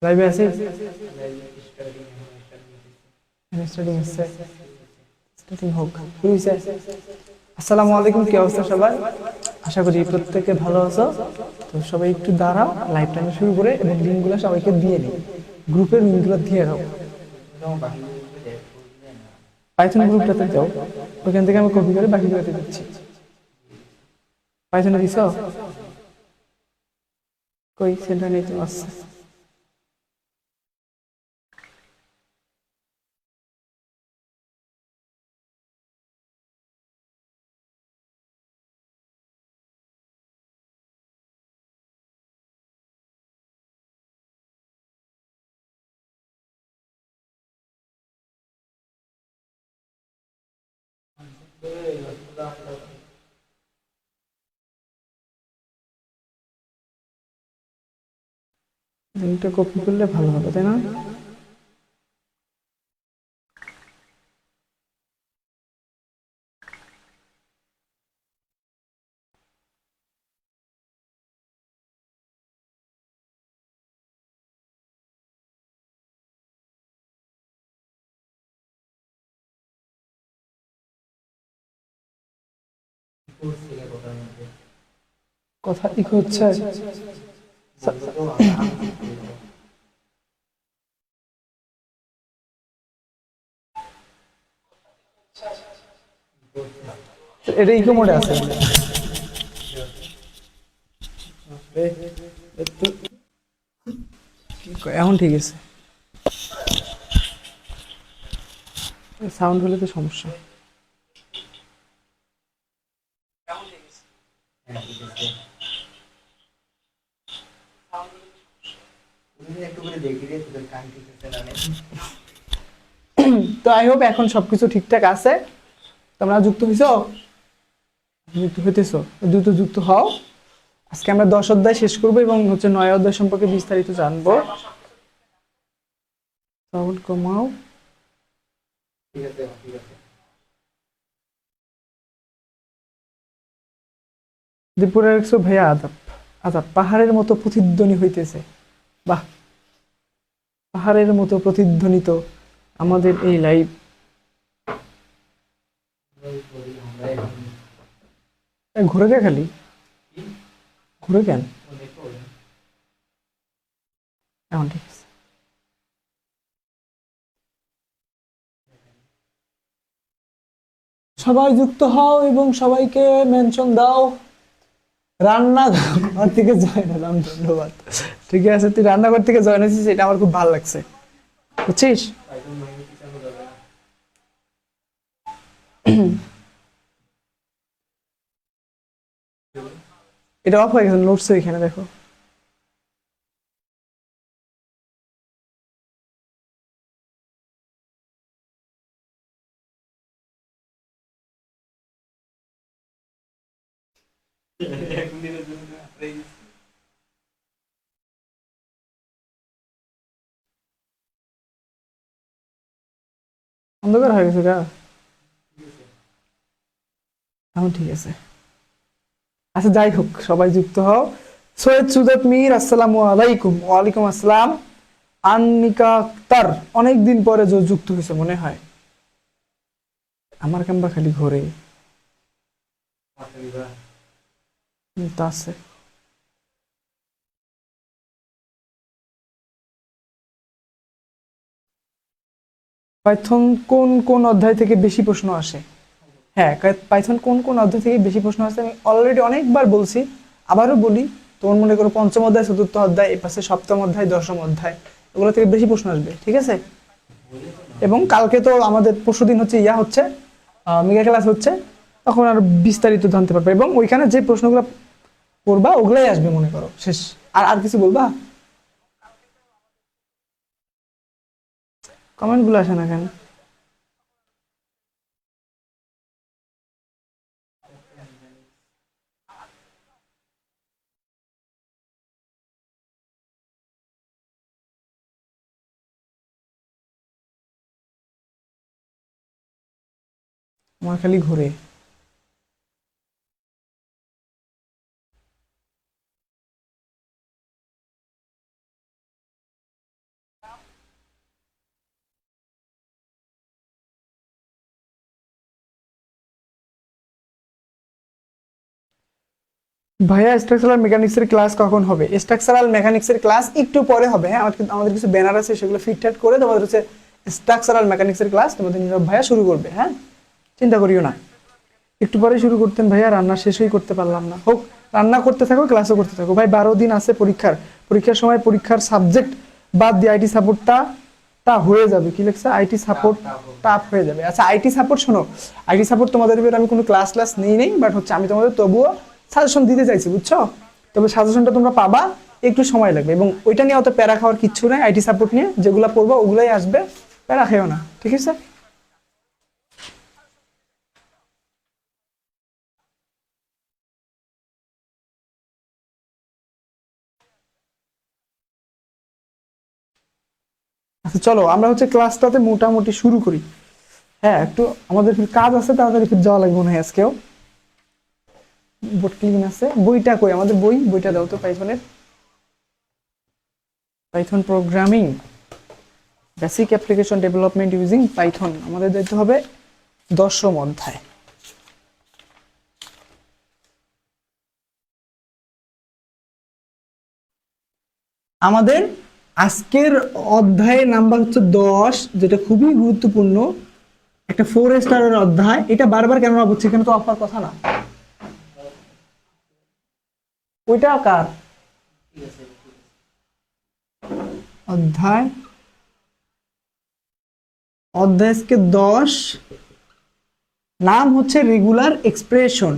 লাইভে আছি। স্টার্টিং হচ্ছে, স্টার্টিং হোক, শুরু হয়েছে। আসসালামু আলাইকুম, কি অবস্থা সবার? আশা করি প্রত্যেকে ভালো আছো। তো সবাই একটু দাঁড়াও, লাইভ টাইমে শুরু করে এবং লিঙ্কগুলো সবাইকে দিয়ে নিই, গ্রুপের লিঙ্কগুলো দিয়ে দাও। পাইথন গ্রুপটাতে যাও, ওইখান থেকে আমি কপি করে বাকিগুলোতে দিচ্ছি। পাইথনে দিছ? কই সেন্টার নেই তো, আচ্ছা। লিঙ্কটা কপি করলে ভালো হবে, তাই না? কথা ইকো হচ্ছে। এটা ইকো মোডে আছে। এখন ঠিক আছে, সাউন্ড হলে তো সমস্যা। তো আই হোপ এখন সবকিছু ঠিকঠাক আছে। তোমরা যুক্ত হইছো, যুক্ত হইতেছো, দ্রুত যুক্ত হও। আজকে আমরা 10 অধ্যায় শেষ করবো এবং হচ্ছে 9 অধ্যায় সম্পর্কে বিস্তারিত জানবো। সাউন্ড কমাও। ত্রিপুরার একশো ভাইয়া আদাব। আদাব, পাহাড়ের মতো প্রতিধ্বনি হইতেছে। বাহ, পাহাড়ের মতো প্রতিধ্বনিত আমাদের এই লাইভ। ঘুরে গে খালি, ঘুরে কেন? এখন ঠিক আছে। সবাই যুক্ত হও এবং সবাইকে মেনশন দাও। রান্নাঘর থেকে জয়েন হলাম, ধন্যবাদ। ঠিক আছে, তুই রান্নাঘর থেকে জয়েন হয়েছিস, এটা আমার খুব ভালো লাগছে, বুঝছিস? এটা অফ হয়ে গেছে, নোটস এখানে দেখো। অন্ধকার হয়ে গেছে গা, এখন ঠিক আছে। আচ্ছা যাই হোক, সবাই যুক্ত হও। সৈয়দ সুজাত মির, আসসালামু আলাইকুম। ওয়ালাইকুম আসসালাম। আন্নিকা আক্তার, অনেকদিন পরে যুক্ত হয়েছে মনে হয়। আমার কাম্বা খালি ঘোরে। তা আছে। পাইথন কোন কোন অধ্যায় থেকে বেশি প্রশ্ন আসে? হ্যাঁ, পাইথন কোন কোন অধ্যায় থেকে বেশি প্রশ্ন আসে আমি অলরেডি অনেকবার বলছি, আবারও বলি। তোমার মনে করো পঞ্চম অধ্যায়, চতুর্থ অধ্যায়, এই পাশে সপ্তম অধ্যায়, দশম অধ্যায়, এগুলো থেকে বেশি প্রশ্ন আসবে, ঠিক আছে? এবং কালকে তো আমাদের পরশুদিন হচ্ছে ইয়া হচ্ছে, মেগা ক্লাস হচ্ছে, তখন আর বিস্তারিত জানতে পারবে এবং ওইখানে যে প্রশ্নগুলো পড়বা ওগুলাই আসবে মনে করো, শেষ। আর আর কিছু বলবা? কমেন্ট গুলো আসে না কেন? আমার খালি ঘুরে। ভাইয়া স্ট্রাকচারাল মেকানিক্সের ক্লাস কখন হবে? স্ট্রাকচারাল মেকানিক্সের ক্লাস একটু পরে হবে। হ্যাঁ, আমাদের কিছু ব্যানার আছে, সেগুলো ফিটঠাট করে তোমাদের হচ্ছে স্ট্রাকচারাল মেকানিক্সের ক্লাস তোমাদের নীরব ভাইয়া শুরু করবে। হ্যাঁ, চিন্তা করিও না, একটু পরে শুরু করতেন ভাইয়া, রান্না শেষই করতে পারলাম না। হোক, রান্না করতে থাকো, ক্লাসও করতে থাকো ভাই। 12 দিন আছে পরীক্ষার সময় পরীক্ষার সাবজেক্ট বাদ দিয়ে আইটি সাপোর্টটা হয়ে যাবে। কি লেখছে? আইটি সাপোর্ট টাফ হয়ে যাবে। আচ্ছা, আইটি সাপোর্ট শোনো, আইটি সাপোর্ট তোমাদের উপর আমি কোনো ক্লাস নেই, বাট হচ্ছে আমি তোমাদের তবুও সাজেশন দিতে চাইছি, বুঝছো? তবে সাজেশনটা তোমরা পাবা, একটু সময় লাগবে, এবং ওইটা নিয়ে অত প্যারা খাওয়ার কিচ্ছু নাই। আইটি সাপোর্ট নিয়ে যেগুলো পড়বো ওগুলোই আসবে, প্যারা খেও না, ঠিক আছে? আচ্ছা চলো, আমরা হচ্ছে ক্লাসটাতে মোটামুটি শুরু করি। হ্যাঁ, একটু আমাদের ফির কাজ আছে, তাড়াতাড়ি ফির যাওয়া লাগবে মনে হয় আজকেও। বোর্ড ক্লিন আছে। বইটা কই আমাদের? বইটা দাও তো পাইথনের। Python programming basic application development using Python, আমাদের দেখতে হবে 10ম অধ্যায়। আমাদের আজকের অধ্যায়ের নাম্বার হচ্ছে 10, যেটা খুবই গুরুত্বপূর্ণ, একটা 4 স্টারের অধ্যায়। এটা বারবার কেন বলছি, এখানে তো অফার কথা না। ওইটা কার অধ্যায়? অধ্যায় আজকে 10, নাম হচ্ছে রেগুলার এক্সপ্রেশন।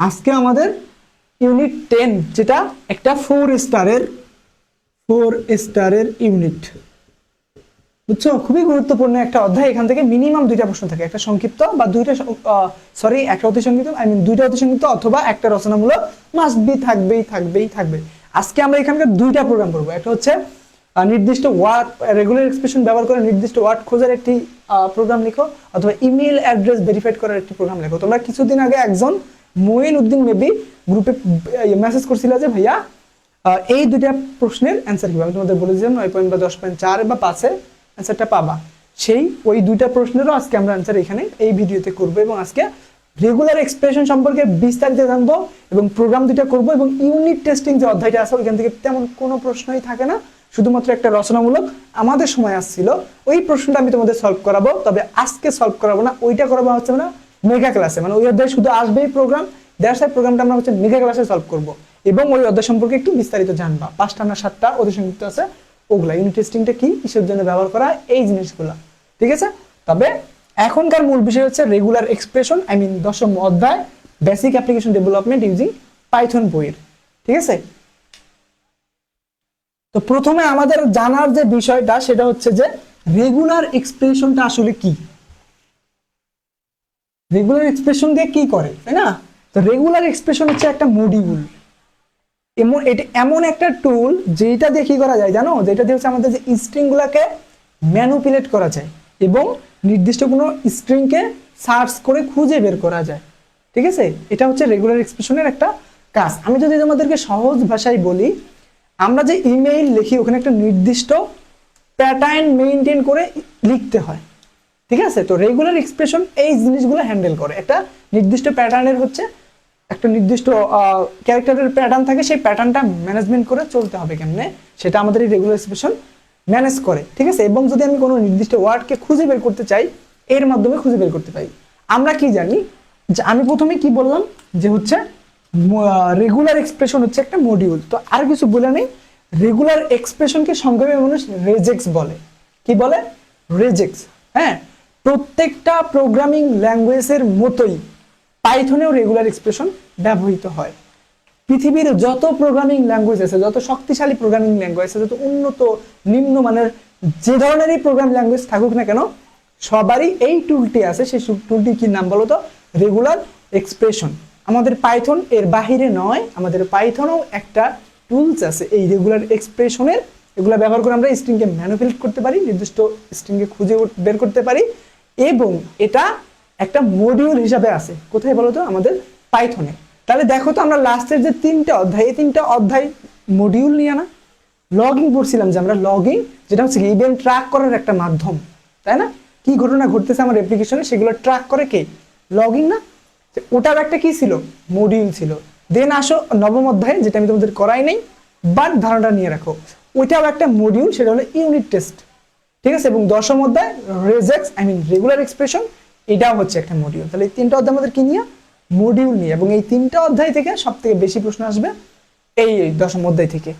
আজকে আমাদের ইউনিট 10, যেটা একটা 4 স্টারের ইউনিট, বুঝছো? খুবই গুরুত্বপূর্ণ একটা অধ্যায়। এখান থেকে মিনিমাম 2টা প্রশ্ন থাকে, একটা সংক্ষিপ্ত বা একটা অতি সংক্ষিপ্ত, দুইটা অতি সংক্ষিপ্ত অথবা একটা রচনামূলক, মাস্ট বি থাকবেই। আজকে আমরা এখানকার 2টা প্রোগ্রাম করবো। একটা হচ্ছে নির্দিষ্ট ওয়ার্ড, রেগুলার এক্সপ্রেশন ব্যবহার করে নির্দিষ্ট ওয়ার্ড খোঁজার একটি প্রোগ্রাম লিখো, অথবা ইমেল অ্যাড্রেস ভেরিফাইড করার একটি প্রোগ্রাম লিখো। তোমরা কিছুদিন আগে একজন মঈন উদ্দিন মেবি গ্রুপে মেসেজ করছিল যে ভাইয়া এই 2টা প্রশ্নের অ্যান্সার কিভাবে, তোমাদের বলেছিলাম 9 পয়েন্ট বা 10.4 বা 5-এ অ্যান্সারটা পাবা। সেই ওই 2টা প্রশ্নেরও আজকে আমরা অ্যান্সার এখানে এই ভিডিওতে করব, এবং আজকে রেগুলার এক্সপ্রেশন সম্পর্কে বিস্তারিত জানবো, এবং প্রোগ্রাম 2টা করবো, এবং ইউনিট টেস্টিং যে অধ্যায়টা আছে ওইখান থেকে তেমন কোনো প্রশ্নই থাকে না, শুধুমাত্র একটা রচনামূলক আমাদের সময় আসছিল, ওই প্রশ্নটা আমি তোমাদের সলভ করাবো। তবে আজকে সলভ করাবো না, ওইটা করাবো হচ্ছে না মেগা ক্লাসে, মানে ওই অধ্যায় শুধু আসবেই প্রোগ্রাম, দ্যাটস ওয়াই প্রোগ্রামটা আমরা হচ্ছে মেগা ক্লাসে সলভ করবো, এবং ওই অধ্যায় সম্পর্কে একটু বিস্তারিত জানবা। 5টা না 7টা অতি সংক্ষিপ্ত আছে, ওগুলা ইউনিট টেস্টিংটা কি, কিসের জন্য ব্যবহার করা, এই জিনিসগুলা, ঠিক আছে? তবে এখনকার মূল বিষয় হচ্ছে রেগুলার এক্সপ্রেশন, 10ম অধ্যায় basic application development using Python বইয়ের, ঠিক আছে? তো প্রথমে আমাদের জানার যে বিষয়টা সেটা হচ্ছে যে রেগুলার এক্সপ্রেশনটা আসলে কি, রেগুলার এক্সপ্রেশন দিয়ে কি করে, তাই না? তো রেগুলার এক্সপ্রেশন হচ্ছে একটা মডিউল, এটা এমন একটা টুল যেটা দিয়ে কি করা যায় জানো, যেটা দিয়ে হচ্ছে আমাদের যে স্ট্রিং গুলাকে ম্যানুপুলেট করা যায়, এবং নির্দিষ্ট কোনো স্ট্রিংকে সার্চ করে খুঁজে বের করা যায়, ঠিক আছে? এটা হচ্ছে রেগুলার এক্সপ্রেশনের একটা কাজ। আমি যদি তোমাদেরকে সহজ ভাষায় বলি, আমরা যে ইমেইল লিখি ওখানে একটা নির্দিষ্ট প্যাটার্ন মেইনটেইন করে লিখতে হয়, ঠিক আছে? তো রেগুলার এক্সপ্রেশন এই জিনিসগুলো হ্যান্ডেল করে। একটা নির্দিষ্ট প্যাটার্নের হচ্ছে একটা নির্দিষ্ট ক্যারেক্টারের প্যাটার্ন থাকে, সেই প্যাটার্নটা ম্যানেজমেন্ট করে চলতে হবে কেমনে, সেটা আমাদের এই রেগুলার এক্সপ্রেশন ম্যানেজ করে, ঠিক আছে? এবং যদি আমি কোনো নির্দিষ্ট ওয়ার্ডকে খুঁজে বের করতে চাই, এর মাধ্যমে খুঁজে বের করতে পারি। আমরা কি জানি যে আমি প্রথমে কি বললাম যে হচ্ছে রেগুলার এক্সপ্রেশন হচ্ছে একটা মডিউল। তো আর কিছু বলে নেই, রেগুলার এক্সপ্রেশনকে সংক্ষেপে মানুষ রেজেক্স বলে। কি বলে? রেজেক্স। হ্যাঁ, প্রত্যেকটা প্রোগ্রামিং ল্যাঙ্গুয়েজের মতোই পাইথনেও রেগুলার এক্সপ্রেশন ব্যবহৃত হয়। পৃথিবীর যত প্রোগ্রামিং ল্যাঙ্গুয়েজ আছে, যত শক্তিশালী প্রোগ্রামিং ল্যাঙ্গুয়েজ আছে, যত উন্নত নিম্নমানের যে ধরনেরই প্রোগ্রাম ল্যাঙ্গুয়েজ থাকুক না কেন, সবারই এই টুলটি আছে। সেই টুলটির কি নাম বলো তো? Regular expression. আমাদের পাইথন এর বাহিরে নয়, আমাদের পাইথনেও একটা টুলস আছে এই রেগুলার এক্সপ্রেশনের। এগুলো ব্যবহার করে আমরা স্ট্রিংকে ম্যানিপুলেট করতে পারি, নির্দিষ্ট স্ট্রিংকে খুঁজে বের করতে পারি, এবং এটা একটা মডিউল হিসাবে আছে। কোথায় বলো তো? আমাদের পাইথনে। তাহলে দেখো তো, আমরা লাস্টের যে 3টা অধ্যায়, এই 3টা অধ্যায় মডিউল নিয়ে না, লগইন পড়ছিলাম যে আমরা লগইন, যেটা হচ্ছে ইভেন্ট ট্র্যাক করার একটা মাধ্যম, তাই না? কি ঘটনা ঘটতেছে আমার অ্যাপ্লিকেশনে সেগুলো ট্র্যাক করে কে? লগইন না? ওটার একটা কি ছিল? মডিউল ছিল। দেন আসো নবম অধ্যায়ে, যেটা আমি তোমাদের করাই নাই, বাট ধারণাটা নিয়ে রাখো, ওইটাও একটা মডিউল, সেটা হলো ইউনিট টেস্ট, ঠিক আছে? এবং দশম অধ্যায় রেজেক্স রেগুলার এক্সপ্রেশন, এটাও হচ্ছে একটা মডিউল। তাহলে এই তিনটা অধ্যায় আমাদের কি নিয়ে? মডিউল নিয়ে। এবং এই তিনটা অধ্যায় থেকে সব থেকে বেশি প্রশ্ন আসবে এই দশম অধ্যায় থেকে,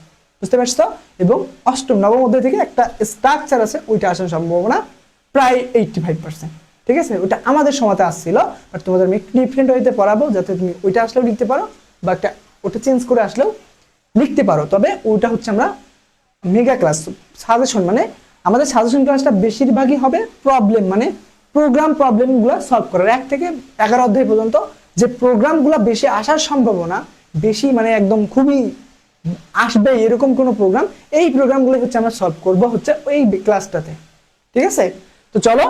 বুঝতে পারছো? এবং অষ্টম নবম অধ্যায় থেকে একটা স্ট্রাকচার আছে, ওইটা আসার সম্ভাবনা প্রায় 85%, ঠিক আছে? ওটা আমাদের সময়তে আসছিল, বাট তোমাদের আমি একটু ডিফারেন্ট হইতে পড়াবো, যাতে তুমি ওইটা আসলেও লিখতে পারো, বা একটা ওটা চেঞ্জ করে আসলেও লিখতে পারো। তবে ওইটা হচ্ছে আমরা মেগা ক্লাস সাজেশন, মানে আমাদের সাজেশন ক্লাসটা বেশিরভাগই হবে প্রবলেম, মানে প্রবলেমগুলো সলভ করার। 1 থেকে 11 অধ্যায় পর্যন্ত যে প্রোগ্রামগুলো বেশি আসার সম্ভাবনা বেশি, মানে একদম খুবই আসবে এরকম কোনো প্রোগ্রাম, এই প্রোগ্রামগুলো হচ্ছে আমরা সলভ করব হচ্ছে ওই ক্লাসটাতে, ঠিক আছে? তো চলো,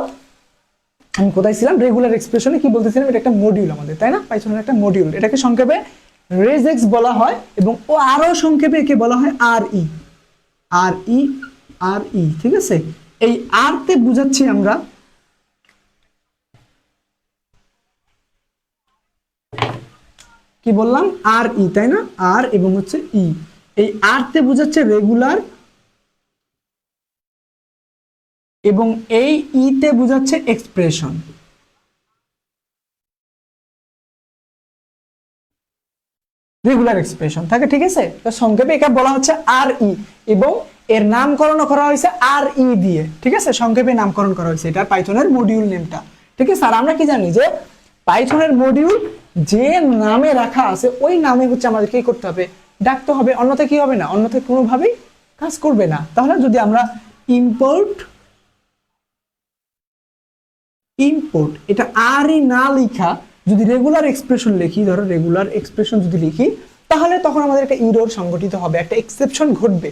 আমি কোথায় ছিলাম? রেগুলার এক্সপ্রেশনে কি বলতেছিলাম? এটা একটা মডিউল আমাদের, তাই না? পাইথনের একটা মডিউল, এটাকে সংক্ষেপে রেজেক্স বলা হয়, এবং ও আরো সংক্ষেপে একে বলা হয় আরই। আরই, আরই, ঠিক আছে? এই আর তে বুঝাচ্ছি আমরা কি বললাম? আর ই, তাই না? আর এবং হচ্ছে ই, এই আর তে বুঝাচ্ছে রেগুলার, এবং এই ই তে বুঝাচ্ছে এক্সপ্রেশন। রেগুলার এক্সপ্রেশন থাকে, ঠিক আছে? তো সংক্ষেপে একে বলা হচ্ছে আর ই, এবং এর নামকরণ করা হয়েছে আর ই দিয়ে, ঠিক আছে? সংক্ষেপে নামকরণ করা হয়েছে এটা পাইথনের মডিউল নেমটা, ঠিক আছে? আর আমরা কি জানি যে পাইথনের মডিউল যে নামে রাখা আছে ওই নামে হচ্ছে আমাদের কি করতে হবে? ডাকতে হবে, অন্যথায় কি হবে না, অন্যথায় কোনোভাবেই কাজ করবে না। তাহলে যদি আমরা ইম্পোর্ট ইম্পোর্ট এটা আরই না লিখা, যদি রেগুলার এক্সপ্রেশন লিখি, ধরো রেগুলার এক্সপ্রেশন যদি লিখি, তাহলে তখন আমাদের একটা ইরর সংঘটিত হবে, একটা এক্সেপশন ঘটবে।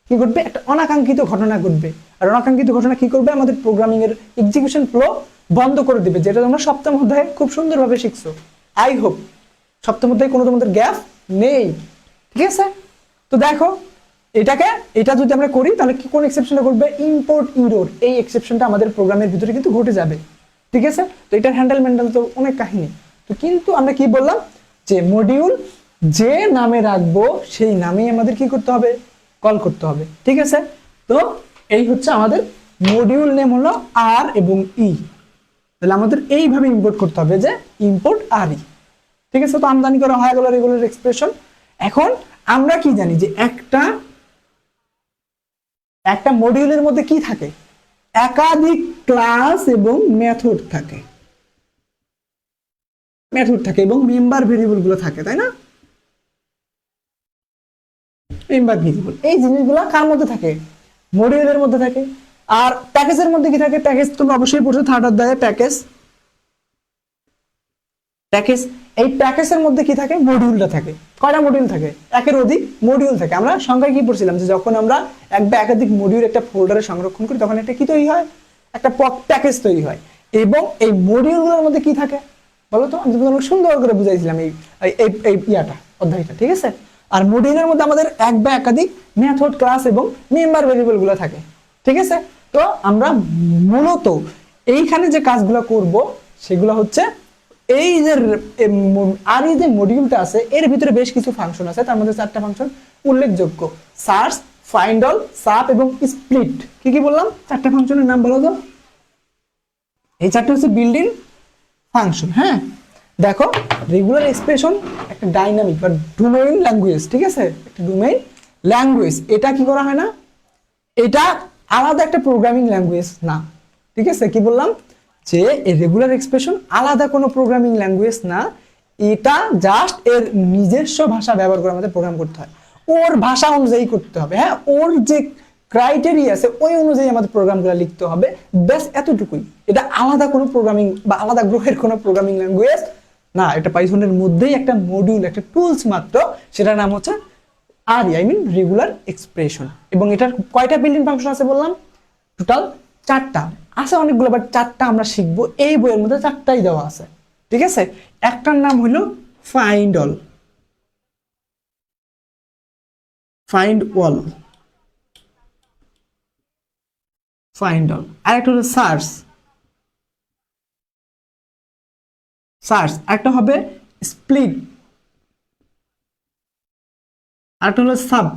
কি ঘটবে? একটা অনাকাঙ্ক্ষিত ঘটনা ঘটবে। আর অনাকাঙ্ক্ষিত ঘটনা কি করবে? আমাদের প্রোগ্রামিং এর এক্সিকিউশন ফ্লো বন্ধ করে দিবে, যেটা তোমরা সপ্তম অধ্যায়ে খুব সুন্দরভাবে শিখছো। আই হোপ সপ্তম অধ্যায়ে কোনো তোমাদের গ্যাপ নেই, ঠিক আছে? তো দেখো, এটা যদি আমরা করি, তাহলে কি কোন এক্সেপশনটা ঘটবে? ইম্পোর্ট ইরর, এই এক্সেপশনটা আমাদের প্রোগ্রামের ভিতরে কিন্তু ঘটে যাবে, ঠিক আছে? তো এটার হ্যান্ডেল তো অনেক কাহিনী। তো কিন্তু আমরা কি বললাম যে মডিউল যে নামে রাখবো সেই নামেই আমাদের কি করতে হবে? কল করতে হবে, ঠিক আছে? তো এই হচ্ছে আমাদের মডিউল নেম হলো আর এবং ই। তাহলে আমাদের এইভাবে ইম্পোর্ট করতে হবে যে ইম্পোর্ট আর ই, ঠিক আছে? তো আমদানি করা হয়ে গেল রেগুলার এক্সপ্রেশন। এখন আমরা কি জানি যে একটা মডিউলের মধ্যে কি থাকে? একাধিক ক্লাস এবং মেথড থাকে, এবং মেম্বার ভেরিয়েবল গুলো থাকে, তাই না? মেম্বার ভেরিয়েবল, এই জিনিসগুলো কার মধ্যে থাকে? মডিউলের মধ্যে থাকে। আর প্যাকেজের মধ্যে কি থাকে? প্যাকেজ তোমরা অবশ্যই পড়ছো থার্ড অধ্যায়ে, প্যাকেজ। প্যাকেজ, এই প্যাকেজের মধ্যে কি থাকে? মডিউলটা থাকে। কয়টা মডিউল থাকে? একের অধিক মডিউল থাকে। আমরা সংখ্যায় কি পড়ছিলাম যে যখন আমরা এক বা একাধিক মডিউল একটা ফোল্ডারে সংরক্ষণ করি, তখন একটা কি তৈরি হয়? একটা প্যাকেজ তৈরি হয়। এবং এই মডিউলগুলোর মধ্যে কি থাকে বলো তো? আমি তোমাকে সুন্দর করে বুঝাইছিলাম এই এই ইয়াটা, অধ্যায়টা, ঠিক আছে? আর মডিউলের মধ্যে আমাদের এক বা একাধিক মেথড, ক্লাস এবং মেম্বার ভেরিয়েবল গুলো থাকে, ঠিক আছে? তো আমরা মূলত এইখানে যে কাজগুলো করব সেগুলো হচ্ছে এই যে আর এই যে মডিউলটা আছে এর ভিতরে বেশ কিছু ফাংশন আছে, তার মধ্যে 4টা ফাংশন উল্লেখযোগ্য: সার্চ, ফাইন্ড অল, সাব এবং স্প্লিট। কি কি বললাম? 4টা ফাংশনের নাম বলো তো? এই 4টা হচ্ছে বিল্ট ইন ফাংশন। হ্যাঁ, দেখো, রেগুলার এক্সপ্রেশন একটা ডাইনামিক বা ডোমেইন ল্যাঙ্গুয়েজ, ঠিক আছে? একটা ডোমেইন ল্যাঙ্গুয়েজ। এটা কি করা হয় না, এটা আলাদা একটা প্রোগ্রামিং ল্যাঙ্গুয়েজ না, ঠিক আছে? কি বললাম যে এই রেগুলার এক্সপ্রেশন আলাদা কোনো প্রোগ্রামিং ল্যাঙ্গুয়েজ না, এটা জাস্ট এর নিজস্ব ভাষা ব্যবহার করে আমাদের প্রোগ্রাম করতে হয়, ওর ভাষা অনুযায়ী করতে হবে। হ্যাঁ, ওর যে ক্রাইটেরিয়া আছে ওই অনুযায়ী আমাদের প্রোগ্রামগুলো লিখতে হবে, ব্যাস এতটুকুই। এটা আলাদা কোনো প্রোগ্রামিং বা আলাদা গ্রহের কোনো প্রোগ্রামিং ল্যাঙ্গুয়েজ না, এটা পাইথনের মধ্যেই একটা মডিউল, একটা টুলস মাত্র, সেটার নাম হচ্ছে রেগুলার এক্সপ্রেশন। এবং এটার কয়টা বিল্ট-ইন ফাংশন আছে বললাম? টোটাল 4টা আছে, অনেকগুলো, বাট 4টা আমরা শিখবো। এই বইয়ের মধ্যে 4টাই দেওয়া আছে, ঠিক আছে? একটার নাম হলো find all. Find all, find all. আর একটা হলো সার্চ, সার্চ। একটা হবে স্প্লিট, আরেকটা হলো সাব।